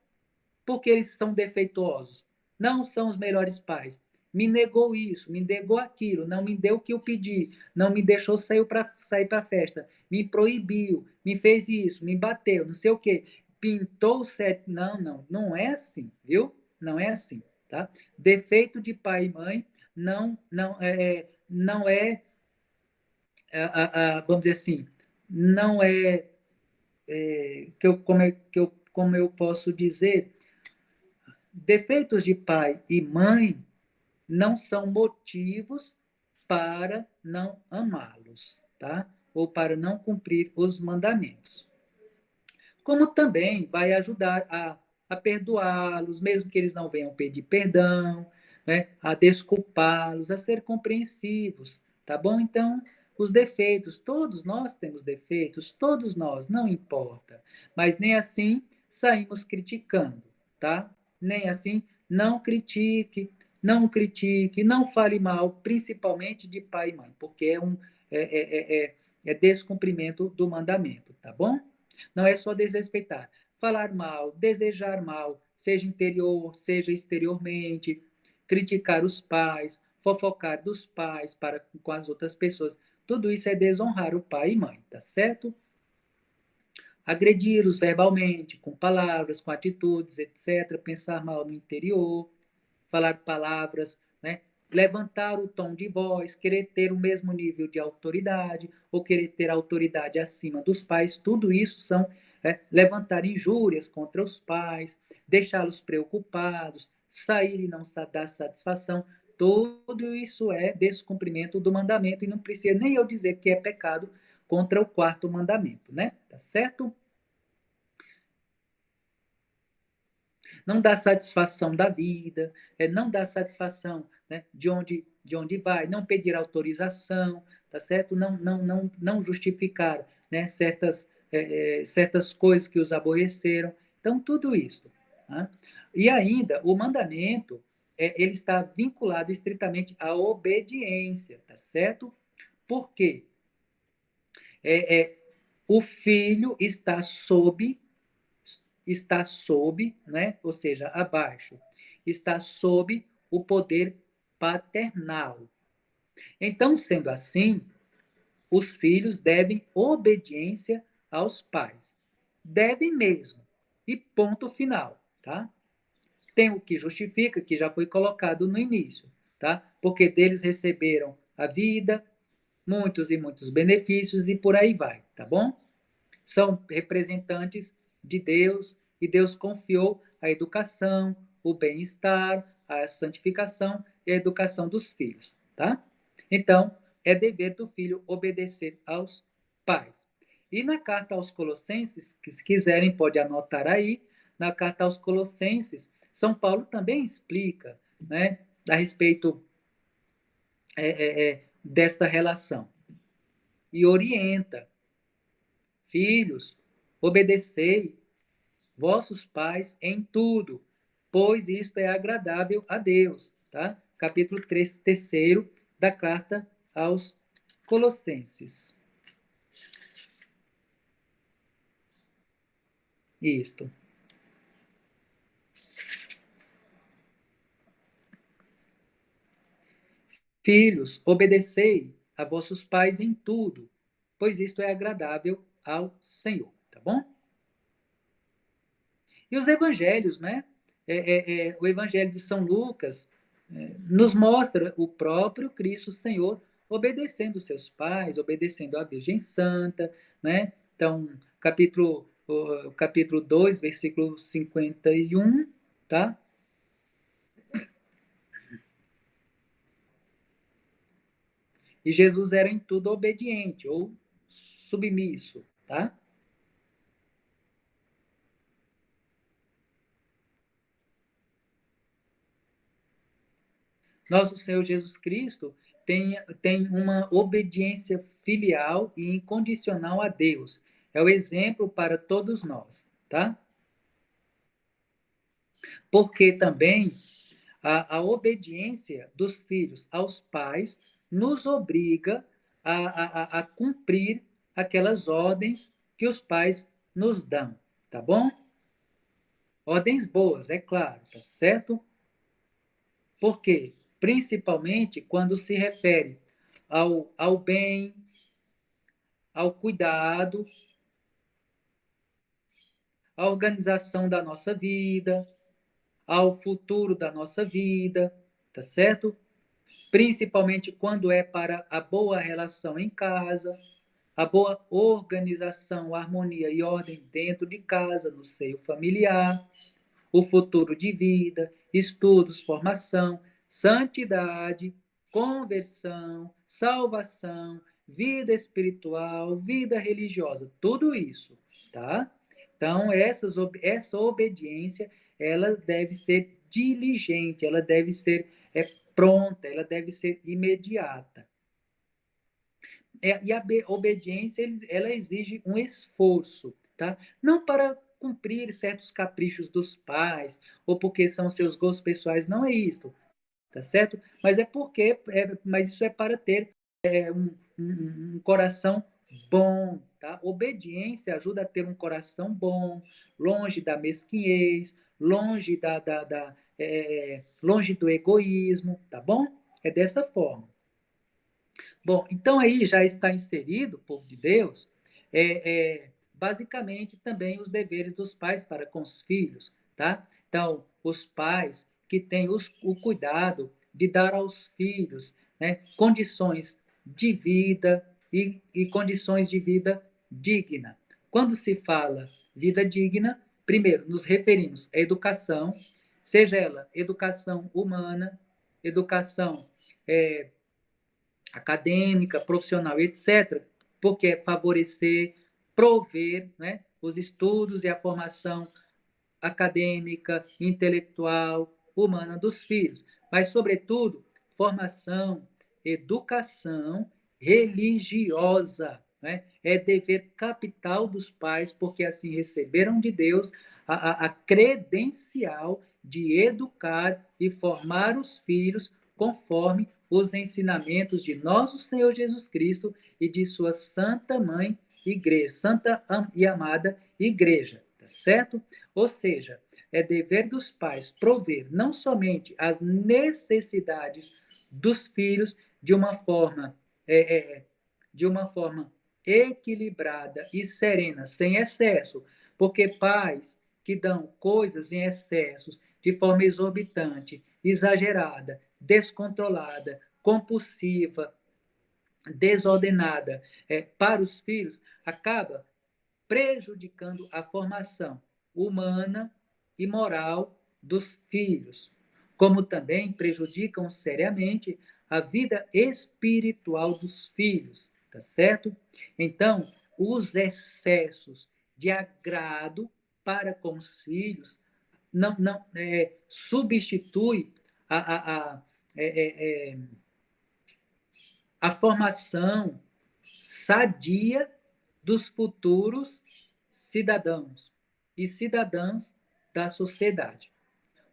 porque eles são defeituosos. Não são os melhores pais. Me negou isso, me negou aquilo, não me deu o que eu pedi, não me deixou sair para a festa, me proibiu, me fez isso, me bateu, não sei o quê. Pintou o certo. Não, não, não é assim, viu? Não é assim, tá? Defeito de pai e mãe não é vamos dizer assim, não como eu posso dizer, defeitos de pai e mãe não são motivos para não amá-los, tá? Ou para não cumprir os mandamentos. Como também vai ajudar a perdoá-los, mesmo que eles não venham pedir perdão, né? A desculpá-los, a ser compreensivos, tá bom? Então, os defeitos, todos nós temos defeitos, todos nós, não importa. Mas nem assim saímos criticando, tá? Nem assim, não critique, não fale mal, principalmente de pai e mãe, porque é descumprimento do mandamento, tá bom? Não é só desrespeitar. Falar mal, desejar mal, seja interior, seja exteriormente, criticar os pais, fofocar dos pais para com as outras pessoas. Tudo isso é desonrar o pai e mãe, tá certo? Agredi-los verbalmente, com palavras, com atitudes, etc. Pensar mal no interior, falar palavras, né? Levantar o tom de voz, querer ter o mesmo nível de autoridade, ou querer ter autoridade acima dos pais, tudo isso são levantar injúrias contra os pais, deixá-los preocupados, sair e não dar satisfação. Tudo isso é descumprimento do mandamento, e não precisa nem eu dizer que é pecado contra o quarto mandamento, né? Tá certo? Não dá satisfação da vida, não dá satisfação, né, de onde vai, não pedir autorização, tá certo? Não justificar, né, certas coisas que os aborreceram. Então, tudo isso. Tá? E ainda, o mandamento, ele está vinculado estritamente à obediência, tá certo? Por quê? O filho está sob, né? Ou seja, abaixo, está sob o poder paternal. Então, sendo assim, os filhos devem obediência aos pais. Devem mesmo. E ponto final, tá? Tem o que justifica, que já foi colocado no início, tá? Porque deles receberam a vida, muitos e muitos benefícios e por aí vai, tá bom? São representantes de Deus e Deus confiou a educação, o bem-estar, a santificação e a educação dos filhos, tá? Então, é dever do filho obedecer aos pais. E na carta aos Colossenses, que se quiserem pode anotar aí, na carta aos Colossenses, São Paulo também explica, né, a respeito desta relação e orienta: filhos, obedecei vossos pais em tudo, pois isto é agradável a Deus, tá? Capítulo 3, terceiro da carta aos Colossenses. Isto. Filhos, obedecei a vossos pais em tudo, pois isto é agradável ao Senhor, tá bom? E os evangelhos, né? O evangelho de São Lucas nos mostra o próprio Cristo Senhor obedecendo seus pais, obedecendo a Virgem Santa, né? Então, capítulo 2, versículo 51, tá? E Jesus era em tudo obediente ou submisso, tá? Nosso Senhor Jesus Cristo tem uma obediência filial e incondicional a Deus. É o exemplo para todos nós, tá? Porque também a obediência dos filhos aos pais nos obriga a cumprir aquelas ordens que os pais nos dão, tá bom? Ordens boas, é claro, tá certo? Por quê? Principalmente quando se refere ao bem, ao cuidado, à organização da nossa vida, ao futuro da nossa vida, tá certo? Principalmente quando é para a boa relação em casa, a boa organização, harmonia e ordem dentro de casa, no seio familiar, o futuro de vida, estudos, formação, santidade, conversão, salvação, vida espiritual, vida religiosa, tudo isso, tá? Então, essa obediência, ela deve ser diligente, ela deve ser pronta, ela deve ser imediata. E a obediência, ela exige um esforço, tá? Não para cumprir certos caprichos dos pais, ou porque são seus gostos pessoais, não é isto, tá certo? Mas mas isso é para ter um coração bom, tá? Obediência ajuda a ter um coração bom, longe da mesquinhez, longe do egoísmo, tá bom? É dessa forma. Bom, então aí já está inserido, povo de Deus, basicamente também os deveres dos pais para com os filhos, tá? Então, os pais que têm o cuidado de dar aos filhos, né, condições de vida e condições de vida digna. Quando se fala vida digna, primeiro nos referimos à educação, seja ela educação humana, educação acadêmica, profissional, etc., porque é favorecer, prover, né, os estudos e a formação acadêmica, intelectual, humana dos filhos, mas, sobretudo, formação, educação religiosa. Né? É dever capital dos pais, porque assim receberam de Deus a credencial de educar e formar os filhos conforme os ensinamentos de nosso Senhor Jesus Cristo e de sua santa mãe igreja, santa e amada igreja, tá certo? Ou seja, é dever dos pais prover não somente as necessidades dos filhos de uma forma equilibrada e serena, sem excesso, porque pais que dão coisas em excessos, de forma exorbitante, exagerada, descontrolada, compulsiva, desordenada para os filhos, acaba prejudicando a formação humana e moral dos filhos, como também prejudicam seriamente a vida espiritual dos filhos, tá certo? Então, os excessos de agrado para com os filhos não substitui a, a, a, é, é, é, a formação sadia dos futuros cidadãos e cidadãs da sociedade,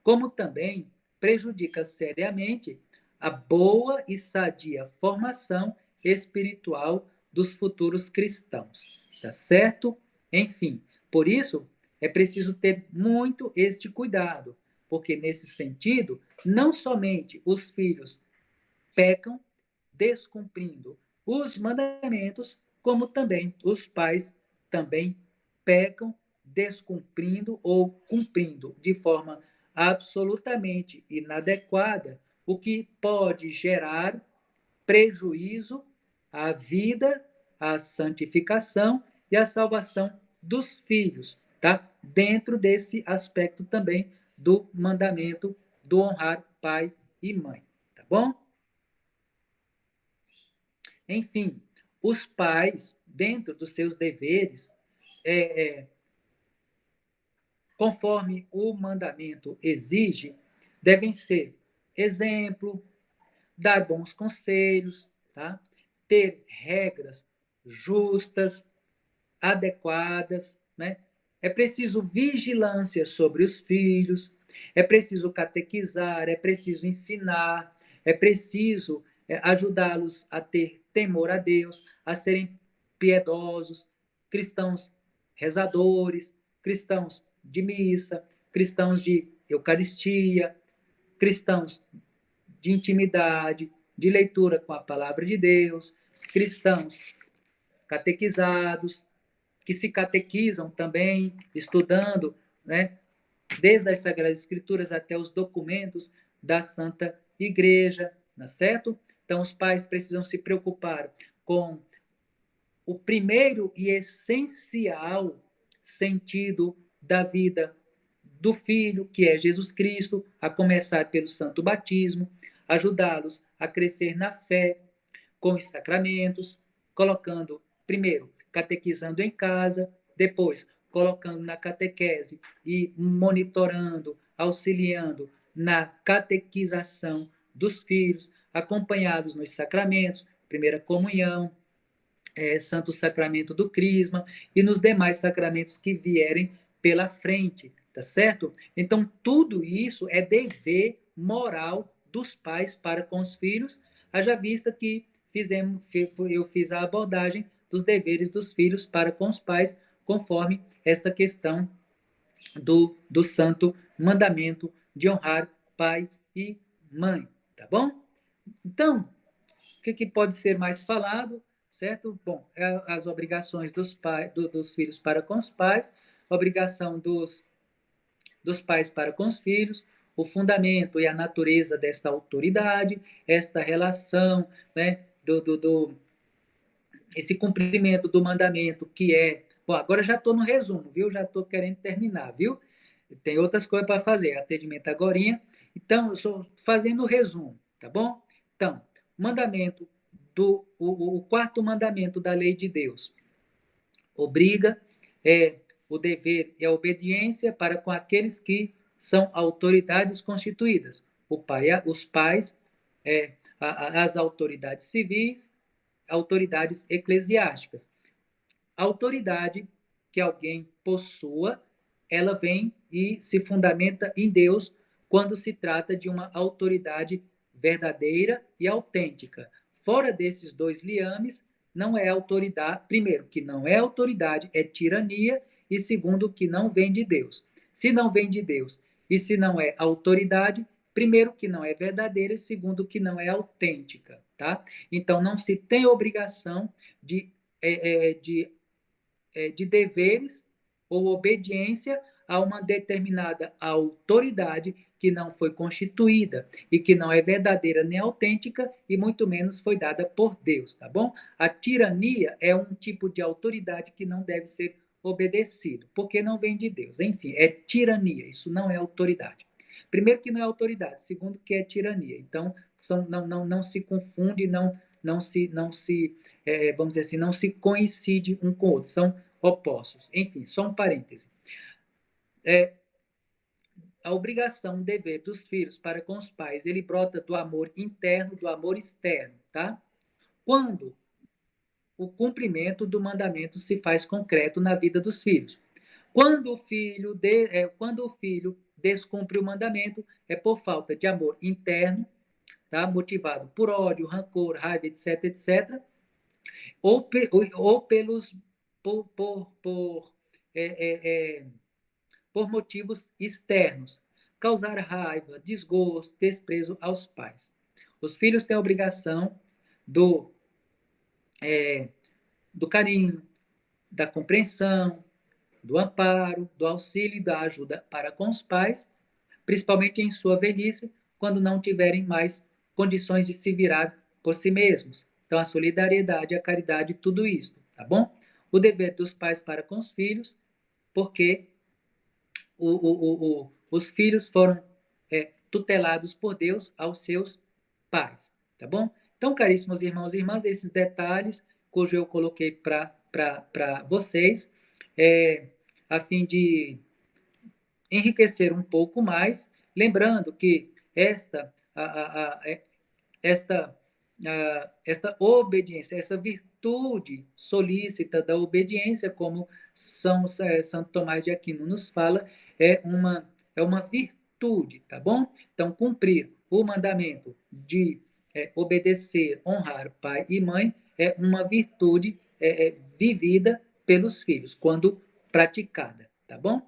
como também prejudica seriamente a boa e sadia formação espiritual dos futuros cristãos, tá certo? Enfim, por isso é preciso ter muito este cuidado, porque nesse sentido, não somente os filhos pecam descumprindo os mandamentos, como também os pais também pecam descumprindo ou cumprindo de forma absolutamente inadequada, o que pode gerar prejuízo à vida, à santificação e à salvação dos filhos, tá? Dentro desse aspecto também do mandamento do honrar pai e mãe, tá bom? Enfim, os pais, dentro dos seus deveres, conforme o mandamento exige, devem ser exemplo, dar bons conselhos, tá? Ter regras justas, adequadas, né? É preciso vigilância sobre os filhos, é preciso catequizar, é preciso ensinar, é preciso ajudá-los a ter temor a Deus, a serem piedosos, cristãos rezadores, cristãos de missa, cristãos de Eucaristia, cristãos de intimidade, de leitura com a palavra de Deus, cristãos catequizados, que se catequizam também, estudando, né, desde as Sagradas Escrituras até os documentos da Santa Igreja, não é certo? Então, os pais precisam se preocupar com o primeiro e essencial sentido da vida do filho, que é Jesus Cristo, a começar pelo santo batismo, ajudá-los a crescer na fé, com os sacramentos, colocando, primeiro, catequizando em casa, depois, colocando na catequese e monitorando, auxiliando na catequização dos filhos, acompanhados nos sacramentos, primeira comunhão, Santo Sacramento do Crisma e nos demais sacramentos que vierem pela frente, tá certo? Então, tudo isso é dever moral dos pais para com os filhos, haja vista que eu fiz a abordagem dos deveres dos filhos para com os pais, conforme esta questão do santo mandamento de honrar pai e mãe, tá bom? Então, o que pode ser mais falado, certo? Bom, as obrigações dos filhos para com os pais, obrigação dos pais para com os filhos, o fundamento e a natureza desta autoridade, esta relação, né, esse cumprimento do mandamento que é... Bom, agora já estou no resumo, viu? Já estou querendo terminar, viu? Tem outras coisas para fazer, atendimento agorinha. Então, eu estou fazendo o resumo, tá bom? Então, mandamento o quarto mandamento da lei de Deus obriga, o dever e a obediência para com aqueles que são autoridades constituídas, os pais, as autoridades civis, autoridades eclesiásticas. A autoridade que alguém possua, ela vem e se fundamenta em Deus quando se trata de uma autoridade verdadeira e autêntica. Fora desses dois liames, não é autoridade, primeiro, que não é autoridade, é tirania, e segundo, que não vem de Deus. Se não vem de Deus e se não é autoridade, primeiro, que não é verdadeira, e segundo, que não é autêntica, tá? Então, não se tem obrigação de deveres ou obediência a uma determinada autoridade que não foi constituída e que não é verdadeira nem autêntica e muito menos foi dada por Deus, tá bom? A tirania é um tipo de autoridade que não deve ser obedecido, porque não vem de Deus. Enfim, é tirania, isso não é autoridade. Primeiro que não é autoridade, segundo que é tirania. Então, não se confunde, vamos dizer assim, não se coincide um com o outro, são opostos. Enfim, só um parêntese. A obrigação, o dever dos filhos para com os pais, ele brota do amor interno, do amor externo, tá? Quando o cumprimento do mandamento se faz concreto na vida dos filhos. Quando o filho descumpre o mandamento, é por falta de amor interno, tá? Motivado por ódio, rancor, raiva, etc, etc, ou pelos por, é, é, é, por motivos externos, causar raiva, desgosto, desprezo aos pais. Os filhos têm a obrigação do, do carinho, da compreensão, do amparo, do auxílio e da ajuda para com os pais, principalmente em sua velhice, quando não tiverem mais condições de se virar por si mesmos. Então, a solidariedade, a caridade, tudo isso, tá bom? O dever dos pais para com os filhos, porque os filhos foram tutelados por Deus aos seus pais, tá bom? Então, caríssimos irmãos e irmãs, esses detalhes cujo eu coloquei para vocês, a fim de enriquecer um pouco mais, lembrando que esta obediência, essa virtude solícita da obediência, como Santo Tomás de Aquino nos fala, é uma virtude, tá bom? Então, cumprir o mandamento de obedecer, honrar pai e mãe é uma virtude vivida pelos filhos, quando praticada, tá bom?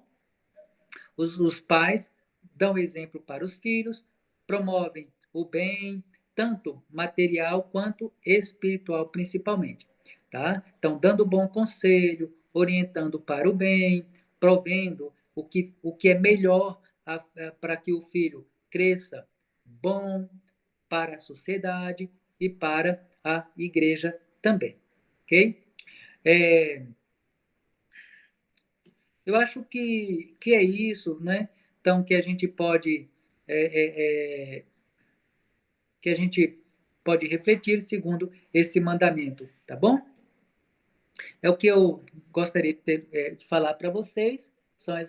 Os pais dão exemplo para os filhos, promovem o bem, tanto material quanto espiritual, principalmente. Tá? Então, dando bom conselho, orientando para o bem, provendo o que é melhor para que o filho cresça bom para a sociedade e para a igreja também. Ok? É, eu acho que é isso, né? Então, que a gente pode refletir segundo esse mandamento, tá bom? É o que eu gostaria de falar para vocês.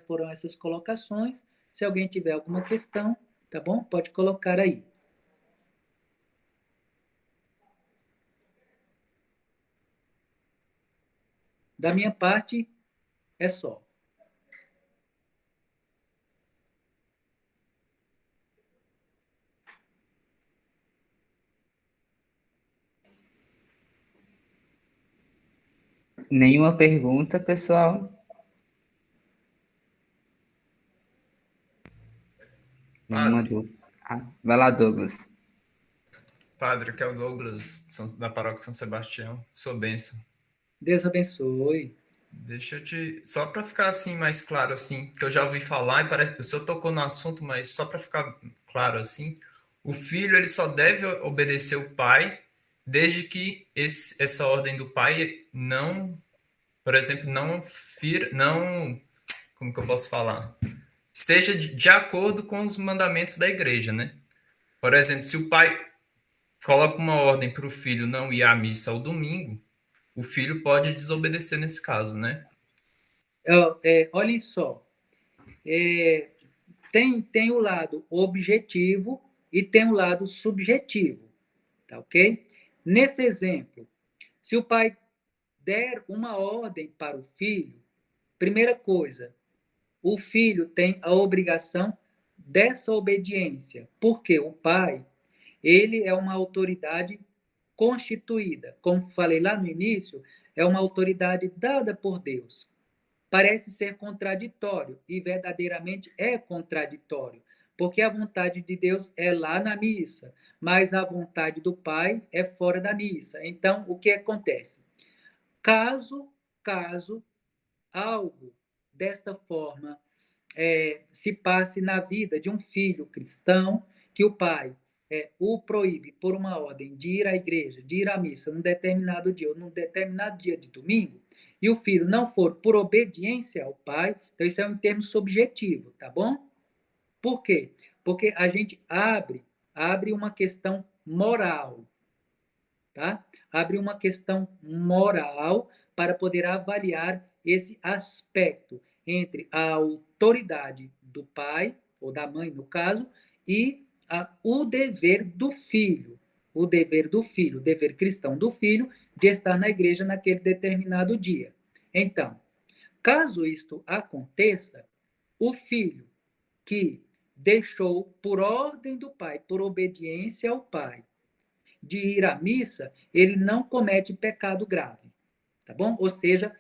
Foram essas colocações. Se alguém tiver alguma questão, tá bom? Pode colocar aí. Da minha parte, é só. Nenhuma pergunta, pessoal? Nenhuma Padre, dúvida? Ah, vai lá, Douglas. padre, que é o Douglas, da paróquia São Sebastião, sua bênção. Deus abençoe. Deixa eu só para ficar assim mais claro assim, que eu já ouvi falar e parece que o senhor tocou no assunto, mas só para ficar claro assim, o filho ele só deve obedecer o pai desde que essa ordem do pai não, por exemplo, não, como que eu posso falar? Esteja de acordo com os mandamentos da igreja, né? Por exemplo, se o pai coloca uma ordem para o filho não ir à missa ao domingo, o filho pode desobedecer nesse caso, né? Olhem só, tem o lado objetivo e tem o lado subjetivo, tá ok? Nesse exemplo, se o pai der uma ordem para o filho, primeira coisa, o filho tem a obrigação dessa obediência, porque o pai, ele é uma autoridade constituída. Como falei lá no início, é uma autoridade dada por Deus. Parece ser contraditório, e verdadeiramente é contraditório, porque a vontade de Deus é lá na missa, mas a vontade do Pai é fora da missa. Então, o que acontece? Caso algo desta forma se passe na vida de um filho cristão, que o pai o proíbe por uma ordem de ir à igreja, de ir à missa num determinado dia ou num determinado dia de domingo, e o filho não for por obediência ao pai, então isso é um termo subjetivo, tá bom? Por quê? Porque a gente abre uma questão moral, tá? Abre uma questão moral para poder avaliar esse aspecto entre a autoridade do pai, ou da mãe, no caso, e o dever do filho. O dever cristão do filho, de estar na igreja naquele determinado dia. Então, caso isto aconteça, o filho que deixou por ordem do pai, por obediência ao pai, de ir à missa, ele não comete pecado grave, tá bom? Ou seja,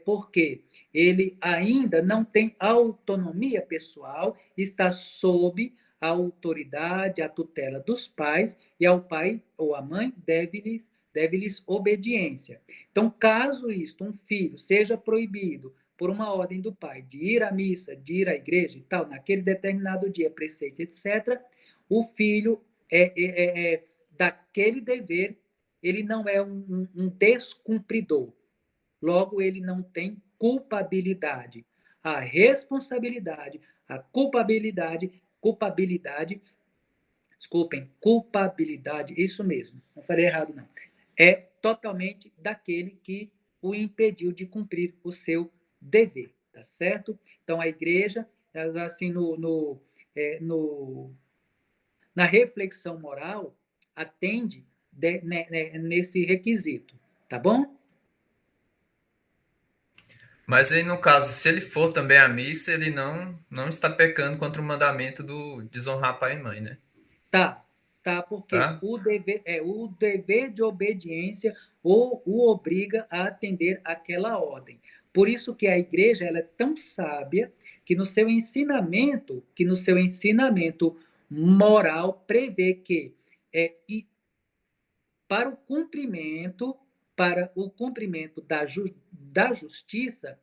porque ele ainda não tem autonomia pessoal, está sob a autoridade, a tutela dos pais, e ao pai ou à mãe deve-lhes obediência. Então, caso isto, um filho, seja proibido por uma ordem do pai de ir à missa, de ir à igreja e tal, naquele determinado dia, preceito, etc., o filho daquele dever, ele não é um descumpridor. Logo, ele não tem culpabilidade. A responsabilidade, a culpabilidade Desculpem, culpabilidade, isso mesmo, não falei errado não. É totalmente daquele que o impediu de cumprir o seu dever, tá certo? Então, a igreja, assim, na reflexão moral, atende nesse requisito, tá bom? Mas aí, no caso, se ele for também à missa, ele não está pecando contra o mandamento do desonrar pai e mãe, né? Tá, porque Tá? o dever de obediência ou o obriga a atender aquela ordem. Por isso que a igreja ela é tão sábia que no seu ensinamento moral prevê que e para o cumprimento da justiça,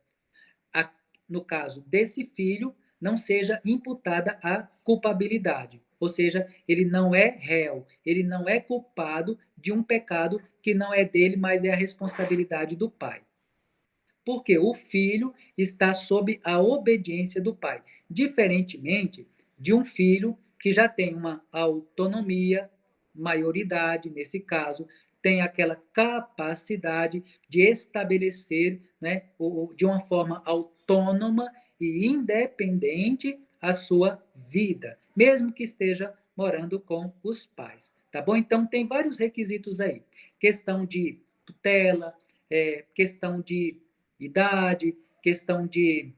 a, no caso desse filho, não seja imputada a culpabilidade. Ou seja, ele não é réu, ele não é culpado de um pecado que não é dele, mas é a responsabilidade do pai. Porque o filho está sob a obediência do pai, diferentemente de um filho que já tem uma autonomia, maioridade, nesse caso, tem aquela capacidade de estabelecer, né, de uma forma autônoma e independente a sua vida, mesmo que esteja morando com os pais, tá bom? Então tem vários requisitos aí, questão de tutela, questão de idade, questão de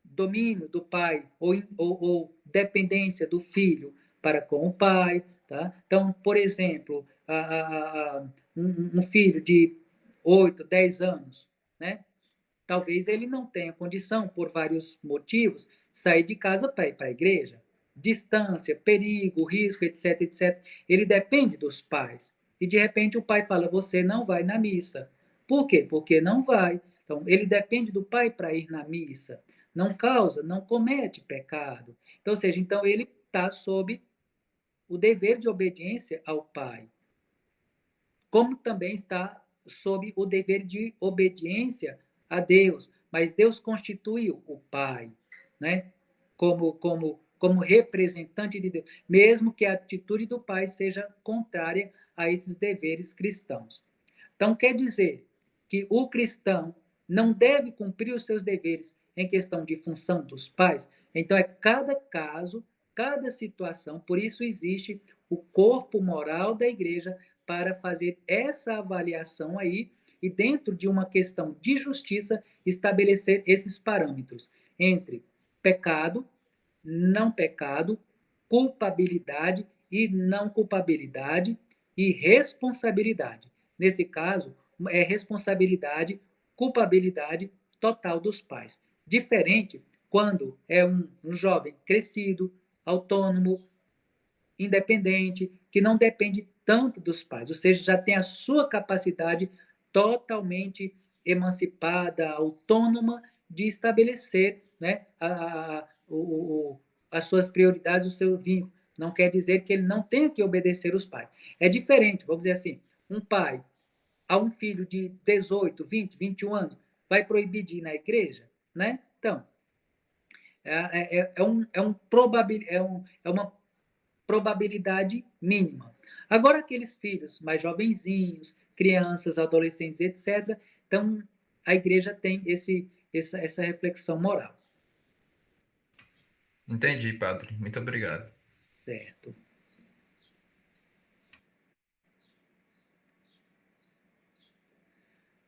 domínio do pai ou dependência do filho para com o pai. Tá? Então, por exemplo, um filho de 8, 10 anos, né? Talvez ele não tenha condição, por vários motivos, sair de casa para ir para a igreja. Distância, perigo, risco, etc, etc. Ele depende dos pais. E de repente o pai fala: você não vai na missa. Por quê? Porque não vai. Então, ele depende do pai para ir na missa. Não causa, não comete pecado. Então, ou seja, então ele está sob o dever de obediência ao pai, como também está sob o dever de obediência a Deus, mas Deus constituiu o pai, né? Como representante de Deus, mesmo que a atitude do pai seja contrária a esses deveres cristãos. Então, quer dizer que o cristão não deve cumprir os seus deveres em questão de função dos pais. Então, é cada caso, cada situação, por isso existe o corpo moral da igreja para fazer essa avaliação aí e, dentro de uma questão de justiça, estabelecer esses parâmetros entre pecado, não pecado, culpabilidade e não culpabilidade e responsabilidade. Nesse caso, é responsabilidade, culpabilidade total dos pais. Diferente quando é um jovem crescido, autônomo, independente, que não depende tanto dos pais, ou seja, já tem a sua capacidade totalmente emancipada, autônoma, de estabelecer, né, as suas prioridades, o seu vínculo. Não quer dizer que ele não tenha que obedecer os pais. É diferente, vamos dizer assim, um pai a um filho de 18, 20, 21 anos, vai proibir de ir na igreja, né? Então, é uma probabilidade mínima. Agora, aqueles filhos mais jovenzinhos, crianças, adolescentes, etc., então a igreja tem essa reflexão moral. Entendi, padre. Muito obrigado. Certo.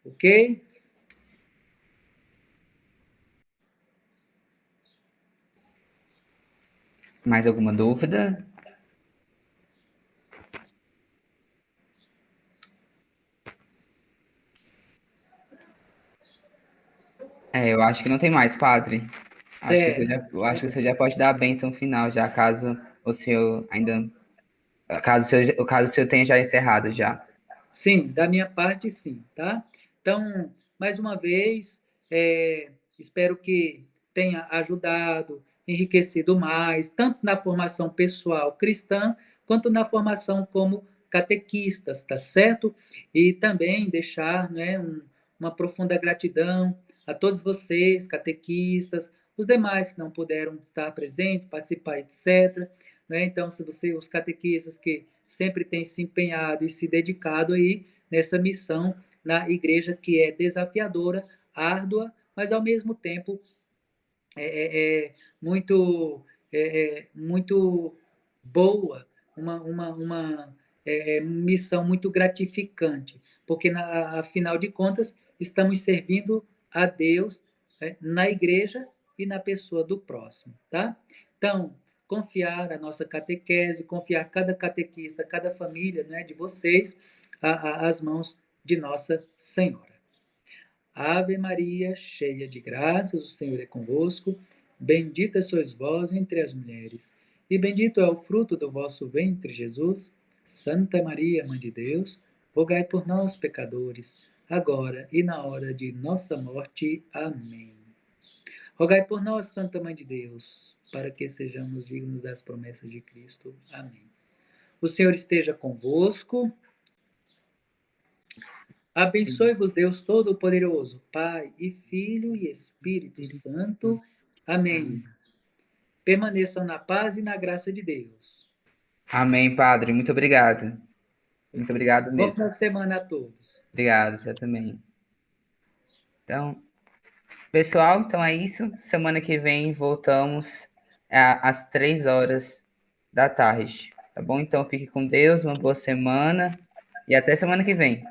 Ok? Mais alguma dúvida? Eu acho que não tem mais, padre. Eu acho que você já pode dar a bênção final, já caso o senhor ainda. Caso o senhor tenha já encerrado já. Sim, da minha parte, sim, tá? Então, mais uma vez, espero que tenha ajudado, enriquecido mais, tanto na formação pessoal cristã, quanto na formação como catequistas, tá certo? E também deixar, né, uma profunda gratidão a todos vocês, catequistas, os demais que não puderam estar presentes, participar, etc., né? Então, se você, os catequistas que sempre têm se empenhado e se dedicado aí nessa missão na igreja que é desafiadora, árdua, mas ao mesmo tempo muito muito boa, uma missão muito gratificante, porque afinal de contas estamos servindo a Deus na igreja e na pessoa do próximo, tá? Então, confiar a nossa catequese, confiar cada catequista, cada família, né, de vocês, às mãos de Nossa Senhora. Ave Maria, cheia de graças, o Senhor é convosco. Bendita sois vós entre as mulheres, e bendito é o fruto do vosso ventre, Jesus. Santa Maria, Mãe de Deus, rogai por nós, pecadores, agora e na hora de nossa morte. Amém. Rogai por nós, Santa Mãe de Deus, para que sejamos dignos das promessas de Cristo. Amém. O Senhor esteja convosco. Abençoe-vos Deus Todo-Poderoso, Pai e Filho e Espírito Santo. Amém. Permaneçam na paz e na graça de Deus. Amém, Padre. Muito obrigado. Muito obrigado Bom mesmo. final de semana a todos. Obrigado, você também. Então, pessoal, então é isso. Semana que vem voltamos às 3 horas da tarde. Tá bom? Então fique com Deus, uma boa semana e até semana que vem.